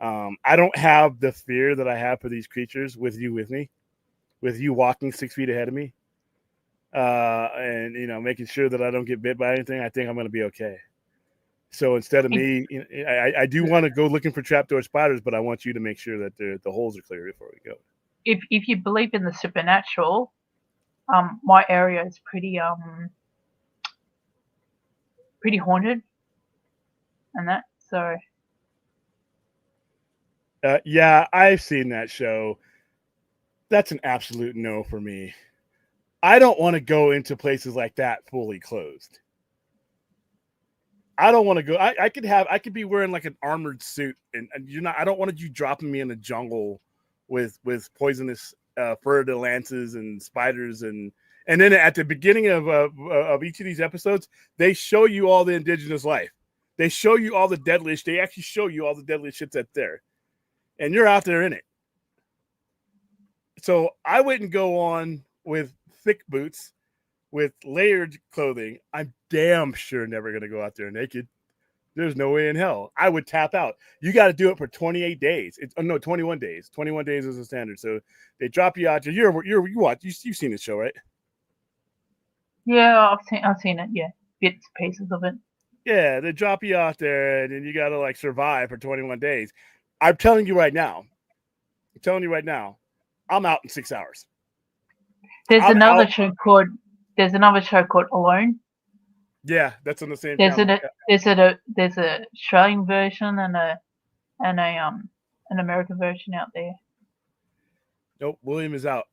I don't have the fear that I have for these creatures with you walking 6 feet ahead of me. And making sure that I don't get bit by anything. I think I'm going to be okay. So instead of me, I do want to go looking for trapdoor spiders, but I want you to make sure that the holes are clear before we go. If you believe in the supernatural, my area is pretty haunted, and that. So Yeah, I've seen that show. That's an absolute no for me. I don't want to go into places like that fully closed. I don't want to go. I could be wearing like an armored suit, and you're not. I don't want you dropping me in the jungle with poisonous fur de lances and spiders and then at the beginning of each of these episodes, they show you all the indigenous life. They show you all the deadly. They actually show you all the deadly shit that's there, and you're out there in it. So I wouldn't go on with thick boots, with layered clothing. I'm damn sure never going to go out there naked. There's no way in hell. I would tap out. You got to do it for 28 days. 21 days. 21 days is the standard. So they drop you out there. You watch. You've seen the show, right? yeah, I've seen it. Yeah, bits pieces of it. Yeah, they drop you out there, and then you got to like survive for 21 days. I'm telling you right now. I'm out in 6 hours. There's I'm another out. show called Alone. Yeah, that's on the same There's channel. there's a Australian version and an American version out there. Nope, William is out.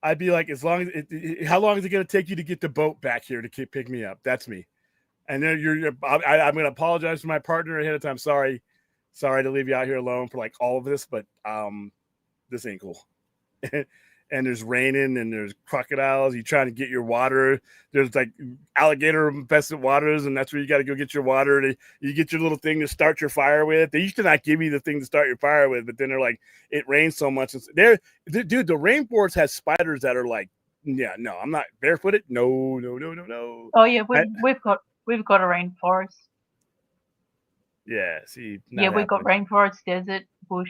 I'd be like, as long as how long is it going to take you to get the boat back here to pick me up? That's me. And then I'm going to apologize to my partner ahead of time. Sorry to leave you out here alone for like all of this, but this ain't cool. And there's raining and there's crocodiles. You're trying to get your water. There's like alligator infested waters, and that's where you got to go get your water. You get your little thing to start your fire with. They used to not give you the thing to start your fire with, but then they're like, it rains so much. Dude, the rainforest has spiders that are like, yeah, no, I'm not barefooted. No. Oh yeah, we've got a rainforest. Yeah, see. Yeah, we've got rainforest, desert, bush.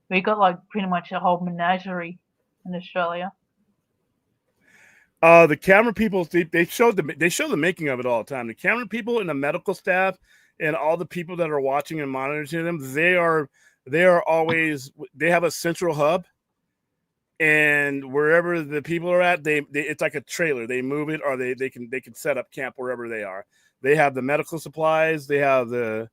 We got like pretty much a whole menagerie in Australia. The camera people, they show the making of it all the time. The camera people and the medical staff and all the people that are watching and monitoring them, they are always, they have a central hub, and wherever the people are at, they it's like a trailer. They move it, or they can set up camp wherever they are. They have the medical supplies, they have the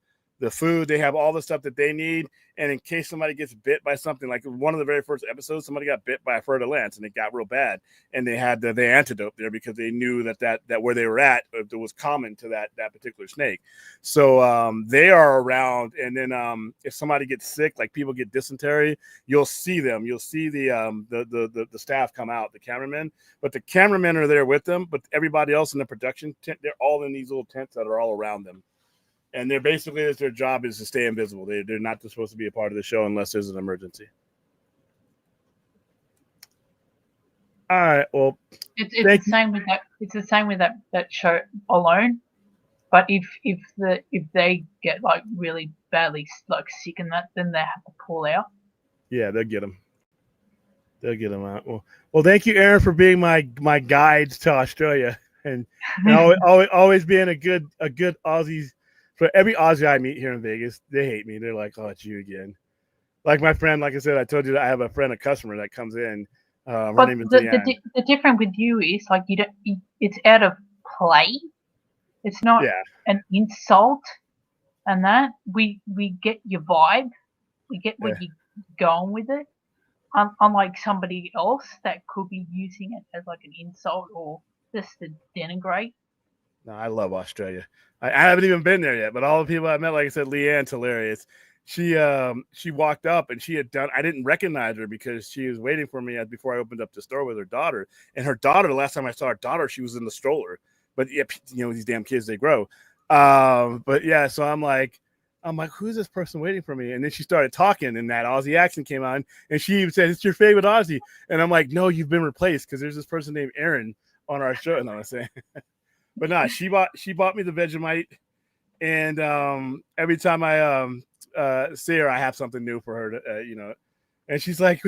food, they have all the stuff that they need. And in case somebody gets bit by something, like one of the very first episodes, somebody got bit by a fer de lance and it got real bad. And they had the antidote there because they knew that where they were at, it was common to that particular snake. So they are around. And then if somebody gets sick, like people get dysentery, you'll see them. You'll see the staff come out, the cameramen. But the cameramen are there with them. But everybody else in the production tent, they're all in these little tents that are all around them. And they're basically, their job is to stay invisible. They're not supposed to be a part of the show unless there's an emergency. All right. Well, it's the same with that. It's the same with that show Alone. But if they get like really badly like sick and that, then they have to pull out. Yeah, they'll get them. They'll get them out. Well, thank you, Aaron, for being my guides to Australia and always being a good Aussie. For every Aussie I meet here in Vegas, they hate me. They're like, "Oh, it's you again." Like my friend, like I said, I told you that I have a friend, a customer that comes in. Her name is Deanne. The difference with you is like it's out of play. It's not an insult, and that we get your vibe, we get where you're going with it. Unlike somebody else that could be using it as like an insult or just to denigrate. No, I love Australia. I haven't even been there yet, but all the people I met, like I said, Leanne's hilarious. She walked up and she had done. I didn't recognize her because she was waiting for me before I opened up the store with her daughter. And her daughter, the last time I saw her daughter, she was in the stroller. But yeah, these damn kids, they grow. But yeah, so I'm like, who's this person waiting for me? And then she started talking, and that Aussie accent came on, and she even said, "It's your favorite Aussie." And I'm like, "No, you've been replaced because there's this person named Aaron on our show." And I was saying. But no, she bought me the Vegemite, and every time I see her, I have something new for her to And she's like,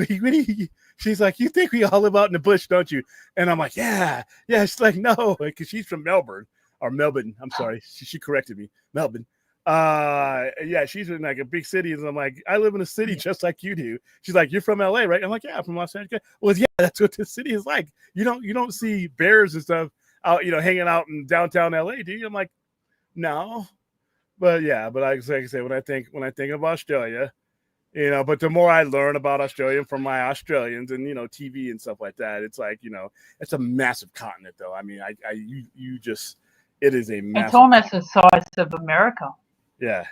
she's like, "You think we all live out in the bush, don't you?" And I'm like, "Yeah." She's like, "No," because she's from Melbourne. I'm sorry, she corrected me, Melbourne. Yeah, she's in like a big city, and I'm like, I live in a city just like you do. She's like, you're from LA, right? I'm like, yeah, I'm from Los Angeles. Well, yeah, that's what this city is like. You don't see bears and stuff out, hanging out in downtown LA, do you? I'm like, no, but yeah, but like I say, when I think of Australia, but the more I learn about Australia from my Australians and TV and stuff like that, it's like it's a massive continent, though. I mean, you just it is a It's massive. almost the size of America. Yeah.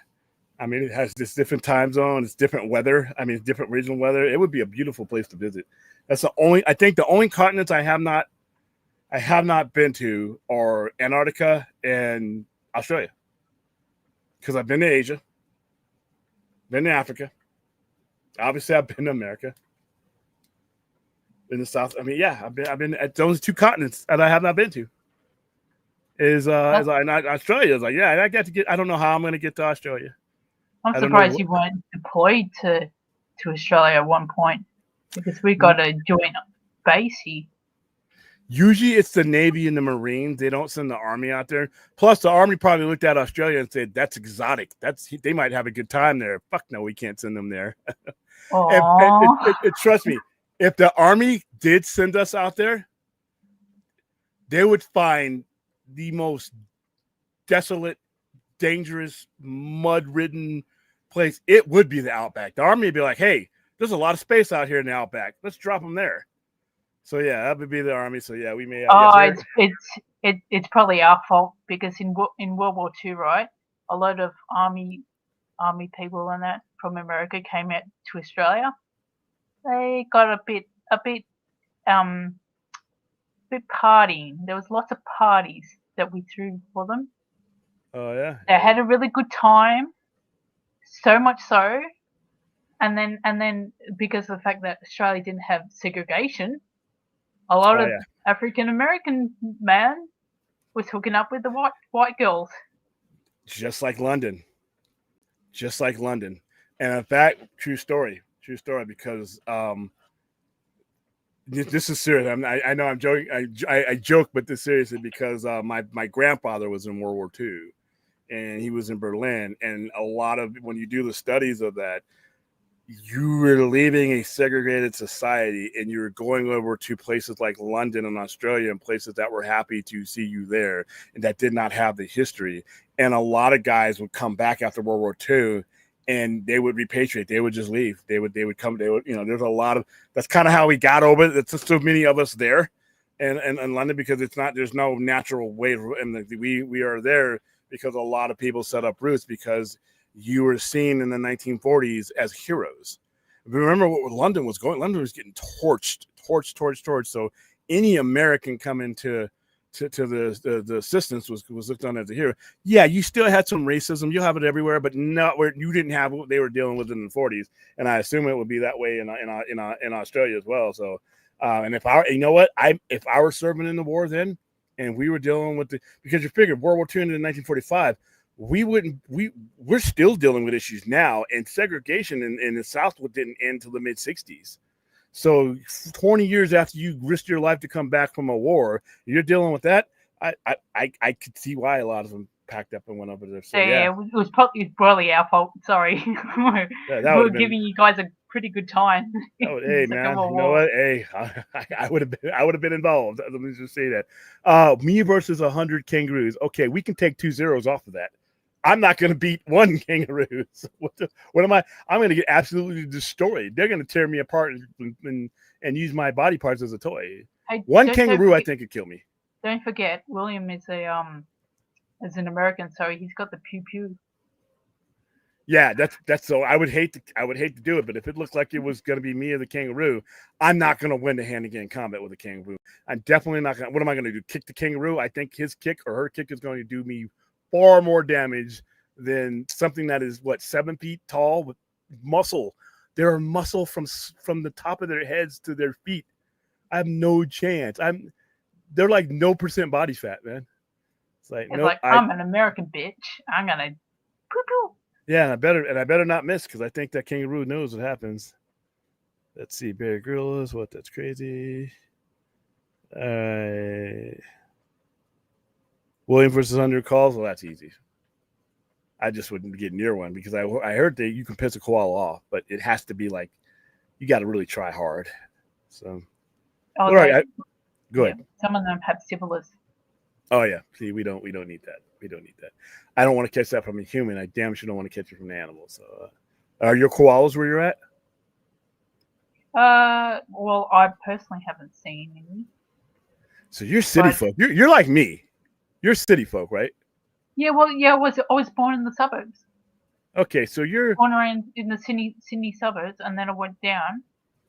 I mean, it has this different time zone. It's different weather. I mean, it's different regional weather. It would be a beautiful place to visit. That's I think the only continents I have not been to are Antarctica and Australia. Because I've been to Asia, been to Africa. Obviously, I've been to America. In the South. I mean, yeah, I've been at those two continents that I have not been to. Australia is like, yeah, I don't know how I'm going to get to Australia. I'm surprised you weren't deployed to Australia at one point, because we got a joint base here. Usually it's the Navy and the Marines. They don't send the Army out there. Plus, the Army probably looked at Australia and said, that's exotic. They might have a good time there. Fuck no, we can't send them there. and trust me, if the Army did send us out there, they would find the most desolate, dangerous, mud-ridden place. It would be the Outback. The Army would be like, hey, there's a lot of space out here in the Outback. Let's drop them there. So yeah, that would be the Army. So yeah, we may. It's probably our fault, because in World War II, right, a lot of army people and that from America came out to Australia. They got a bit partying. There was lots of parties that we threw for them. Oh yeah. They had a really good time. So much so, and then because of the fact that Australia didn't have segregation, a lot of African American man was hooking up with the white girls. Just like London. And in fact, true story, because this is serious. I know I'm joking. I joke, but this seriously, because my grandfather was in World War II, and he was in Berlin. And a lot of, when you do the studies of that, you were leaving a segregated society and you were going over to places like London and Australia, and places that were happy to see you there and that did not have the history. And a lot of guys would come back after World War II and they would repatriate. They would just leave. They would come. There's a lot of, that's kind of how we got over it. It's just so many of us there in London, because there's no natural way. And we are there because a lot of people set up roots, because you were seen in the 1940s as heroes. Remember what London was going? London was getting torched. So any American coming to the assistance was looked on as a hero. Yeah, you still had some racism. You'll have it everywhere, but not where you didn't have what they were dealing with in the 40s. And I assume it would be that way in Australia as well. So, and if I were serving in the war then, and we were dealing with because you figured World War II ended in 1945. We're still dealing with issues now, and segregation in the South didn't end till the mid 60s. So 20 years after you risked your life to come back from a war, you're dealing with that. I could see why a lot of them packed up and went over there. So, yeah, it was probably our fault. Sorry, we were giving you guys a pretty good time. Hey man, you know what? Hey, I would have been involved. Let me just say that. Me versus 100 kangaroos. Okay, we can take 2 zeros off of that. I'm not going to beat one kangaroo. So what am I? I'm going to get absolutely destroyed. They're going to tear me apart and use my body parts as a toy. One kangaroo, I think, could kill me. Don't forget, William is an American, so he's got the pew pew. Yeah, that's so. I would hate to do it, but if it looked like it was going to be me or the kangaroo, I'm not going to win the hand-to-hand combat with a kangaroo. I'm definitely not going to. What am I going to do? Kick the kangaroo? I think his kick or her kick is going to do me far more damage than something that is 7 feet tall with muscle. There are muscle from the top of their heads to their feet. I have no chance. They're like no % body fat, man. It's like I'm an American bitch. I'm gonna poo-poo. Yeah, and I better not miss, because I think that kangaroo knows what happens. Let's see, Bear Grylls. That's crazy. William versus 100 calls. Well, that's easy. I just wouldn't get near one because I heard that you can piss a koala off, but it has to be like you got to really try hard. So, Oh, all right, go yeah. ahead. Some of them have syphilis. Oh yeah, see, we don't need that. We don't need that. I don't want to catch that from a human. I damn sure don't want to catch it from an animal. So, are your koalas where you're at? Well, I personally haven't seen any. So you're city folk. You're like me. You're city folk, right? Yeah, well, yeah, I was born in the suburbs. Okay, so you're Born around in the Sydney suburbs, and then I went down,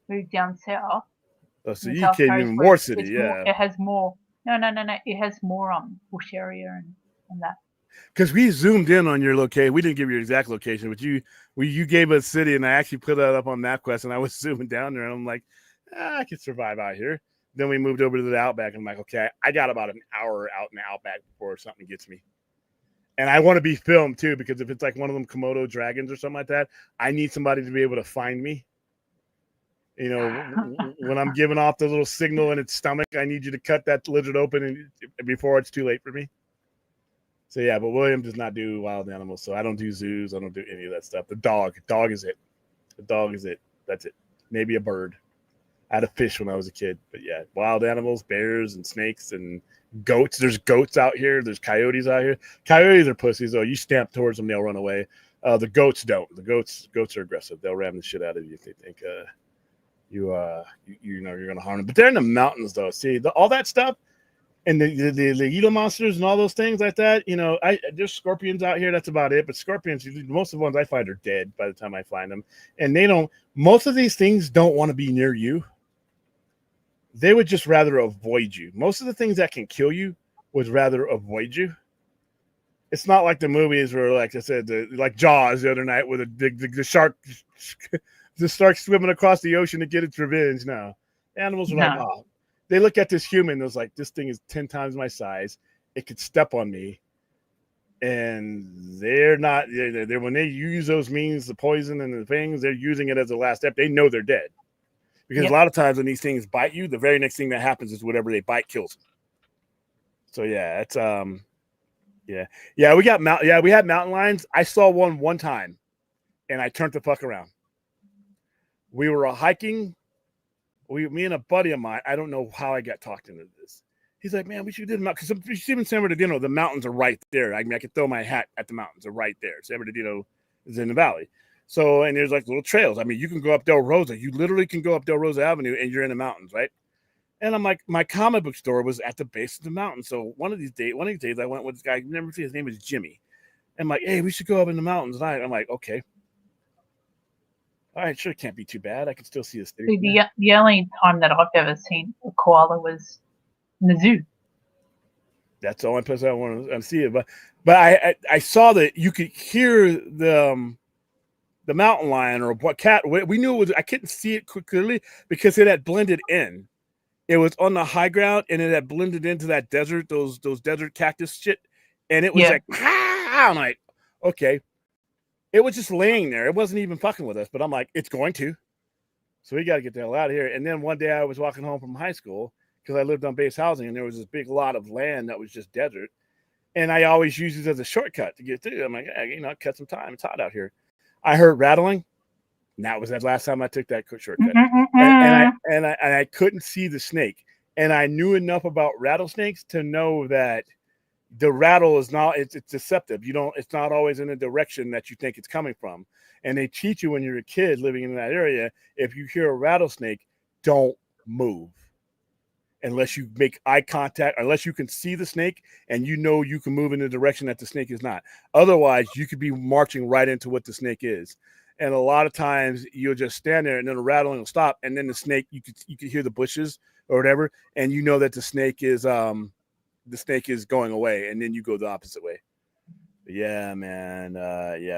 moved down south. so In you South came Coast, even where more city, it has more. No, it has more bush area and that. Because we zoomed in on your location. We didn't give your exact location, but you gave us city, and I actually put that up on MapQuest, and I was zooming down there, and I'm like, I can survive out here. Then we moved over to the Outback, and I'm like, okay, I got about an hour out in the Outback before something gets me. And I want to be filmed too, because if it's like one of them Komodo dragons or something like that, I need somebody to be able to find me. You know, when I'm giving off the little signal in its stomach, I need you to cut that lizard open before it's too late for me. So yeah, but William does not do wild animals, so I don't do zoos. I don't do any of that stuff. The dog is it. The dog is it. That's it. Maybe a bird. I had a fish when I was a kid, but yeah, wild animals, bears and snakes and goats. There's goats out here. There's coyotes out here. Coyotes are pussies though. You stamp towards them, they'll run away. The goats don't. The goats are aggressive. They'll ram the shit out of you if they think you know you're gonna harm them. But they're in the mountains though. See all that stuff. And the Gila monsters and all those things like that, you know, there's scorpions out here. That's about it. But scorpions, most of the ones I find are dead by the time I find them. And most of these things don't want to be near you. They would just rather avoid you. Most of the things that can kill you would rather avoid you. It's not like the movies where, like I said, like Jaws the other night, where the shark, the shark swimming across the ocean to get its revenge. No, animals are like, oh. They look at this human, it's like, this thing is 10 times my size. It could step on me. And they're not, when they use those means, the poison and the things, they're using it as a last step. They know they're dead. Because a lot of times when these things bite you, the very next thing that happens is whatever they bite kills them. So yeah, it's, we had mountain lions. I saw one time and I turned the fuck around. We were hiking. Me and a buddy of mine, I don't know how I got talked into this. He's like, man, we should do the mountain. Because you see in San Bernardino, the mountains are right there. I mean, I could throw my hat at the mountains. They're right there. San Bernardino is in the valley. So, and there's like little trails. I mean, you can go up Del Rosa. You literally can go up Del Rosa Avenue and you're in the mountains, right? And I'm like, my comic book store was at the base of the mountain. So one of these days I went with this guy. You never see his name is Jimmy. And I'm like, hey, we should go up in the mountains. And I'm like, okay. All right, sure, it can't be too bad. I can still see the city. The only time that I've ever seen a koala was in the zoo. That's the only place I want to see it. But I saw that you could hear the mountain lion or what cat. We knew it was. I couldn't see it clearly because it had blended in. It was on the high ground and it had blended into that desert, those desert cactus shit, and it was like, I'm like, okay. It was just laying there. It wasn't even fucking with us, but I'm like, it's going to. So we got to get the hell out of here. And then one day I was walking home from high school because I lived on base housing and there was this big lot of land that was just desert. And I always use it as a shortcut to get through. I'm like, hey, cut some time. It's hot out here. I heard rattling. And that was the last time I took that shortcut. And I couldn't see the snake. And I knew enough about rattlesnakes to know that the rattle is not, it's deceptive. It's not always in the direction that you think it's coming from. And they teach you when you're a kid living in that area, if you hear a rattlesnake, don't move unless you make eye contact, unless you can see the snake and you can move in the direction that the snake is not. Otherwise, you could be marching right into what the snake is. And a lot of times you'll just stand there and then the rattling will stop. And then the snake, you could hear the bushes or whatever. And you know that the snake is going away, and then you go the opposite way. But yeah, man.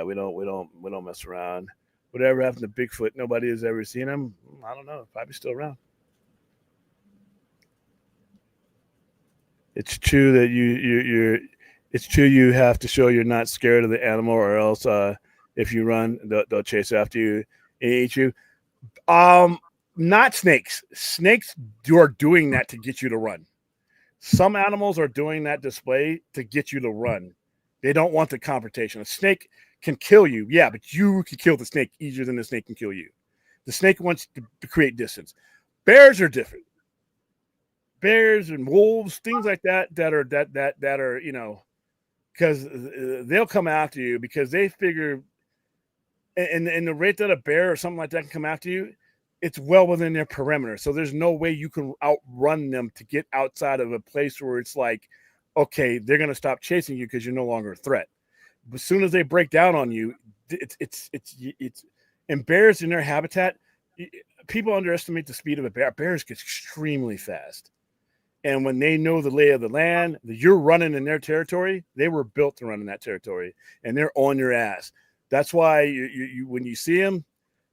We don't mess around. Whatever happened to Bigfoot? Nobody has ever seen him. I don't know. Probably still around. It's true that it's true you have to show you're not scared of the animal, or else if you run, they'll chase after you and eat you. Not snakes. Snakes are doing that to get you to run. Some animals are doing that display to get you to run. They don't want the confrontation. A snake can kill you, yeah, but you can kill the snake easier than the snake can kill you. The snake wants to create distance. Bears are different. Bears and wolves, things like that are, you know, because they'll come after you because they figure, and the rate that a bear or something like that can come after you, it's well within their perimeter. So there's no way you can outrun them to get outside of a place where it's like, okay, they're going to stop chasing you because you're no longer a threat. But as soon as they break down on you, it's and bears in their habitat, people underestimate the speed of a bear. Bears get extremely fast. And when they know the lay of the land, you're running in their territory, they were built to run in that territory, and they're on your ass. That's why you when you see them,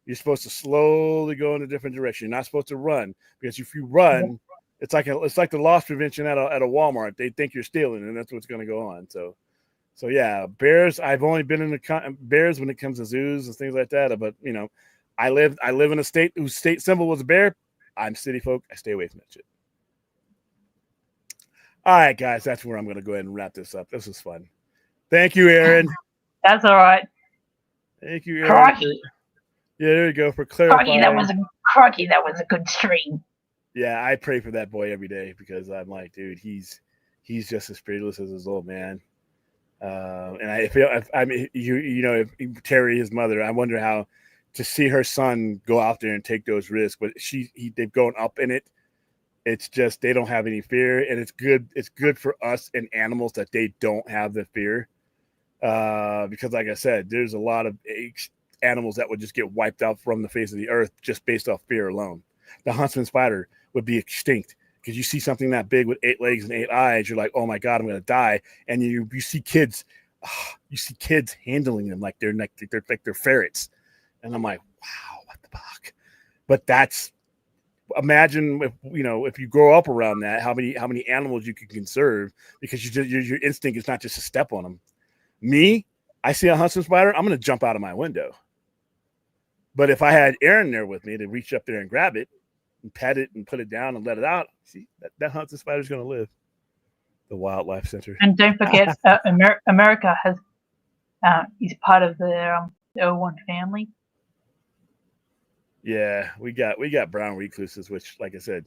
you're supposed to slowly go in a different direction. You're not supposed to run, because if you run, it's like the loss prevention at a Walmart. They think you're stealing, and that's what's going to go on. So yeah, bears. I've only been in the bears when it comes to zoos and things like that. But you know, I live in a state whose state symbol was a bear. I'm city folk. I stay away from that shit. All right, guys, that's where I'm going to go ahead and wrap this up. This was fun. Thank you, Aaron. That's all right. Thank you, Aaron. Crikey. Yeah, there you go, for clarifying. Crikey, that was a good stream. Yeah, I pray for that boy every day because I'm like, dude, he's just as fearless as his old man. And I feel, if Terry, his mother, I wonder how to see her son go out there and take those risks. But they've grown up in it. It's just they don't have any fear, and it's good. It's good for us and animals that they don't have the fear, because, like I said, there's a lot of animals that would just get wiped out from the face of the earth just based off fear alone. The huntsman spider would be extinct because you see something that big with 8 legs and 8 eyes, you're like, oh my god, I'm going to die. And you see kids, handling them like they're ferrets, and I'm like, wow, what the fuck? But that's. Imagine if you grow up around that, how many animals you can conserve, because your instinct is not just to step on them. Me, I see a huntsman spider, I'm going to jump out of my window. But if I had Aaron there with me to reach up there and grab it and pet it and put it down and let it out, see, that huntsman spider is going to live. The Wildlife Center. And don't forget, America is part of the O1 family. Yeah, we got brown recluses, which, like I said,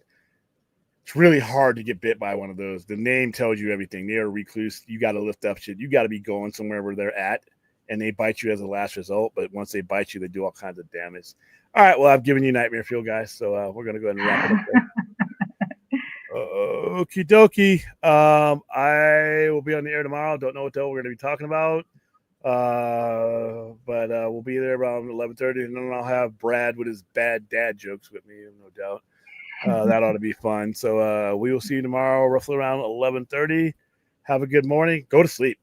it's really hard to get bit by one of those. The name tells you everything. They are a recluse. You got to lift up shit. You got to be going somewhere where they're at, and they bite you as a last result. But once they bite you, they do all kinds of damage. All right, well, I've given you nightmare fuel, guys, so we're going to go ahead and wrap it up there. Okie dokie. I will be on the air tomorrow. Don't know what the hell we're going to be talking about. But we'll be there around 11:30, and then I'll have Brad with his bad dad jokes with me, no doubt. That ought to be fun. So we will see you tomorrow, roughly around 11:30. Have a good morning. Go to sleep.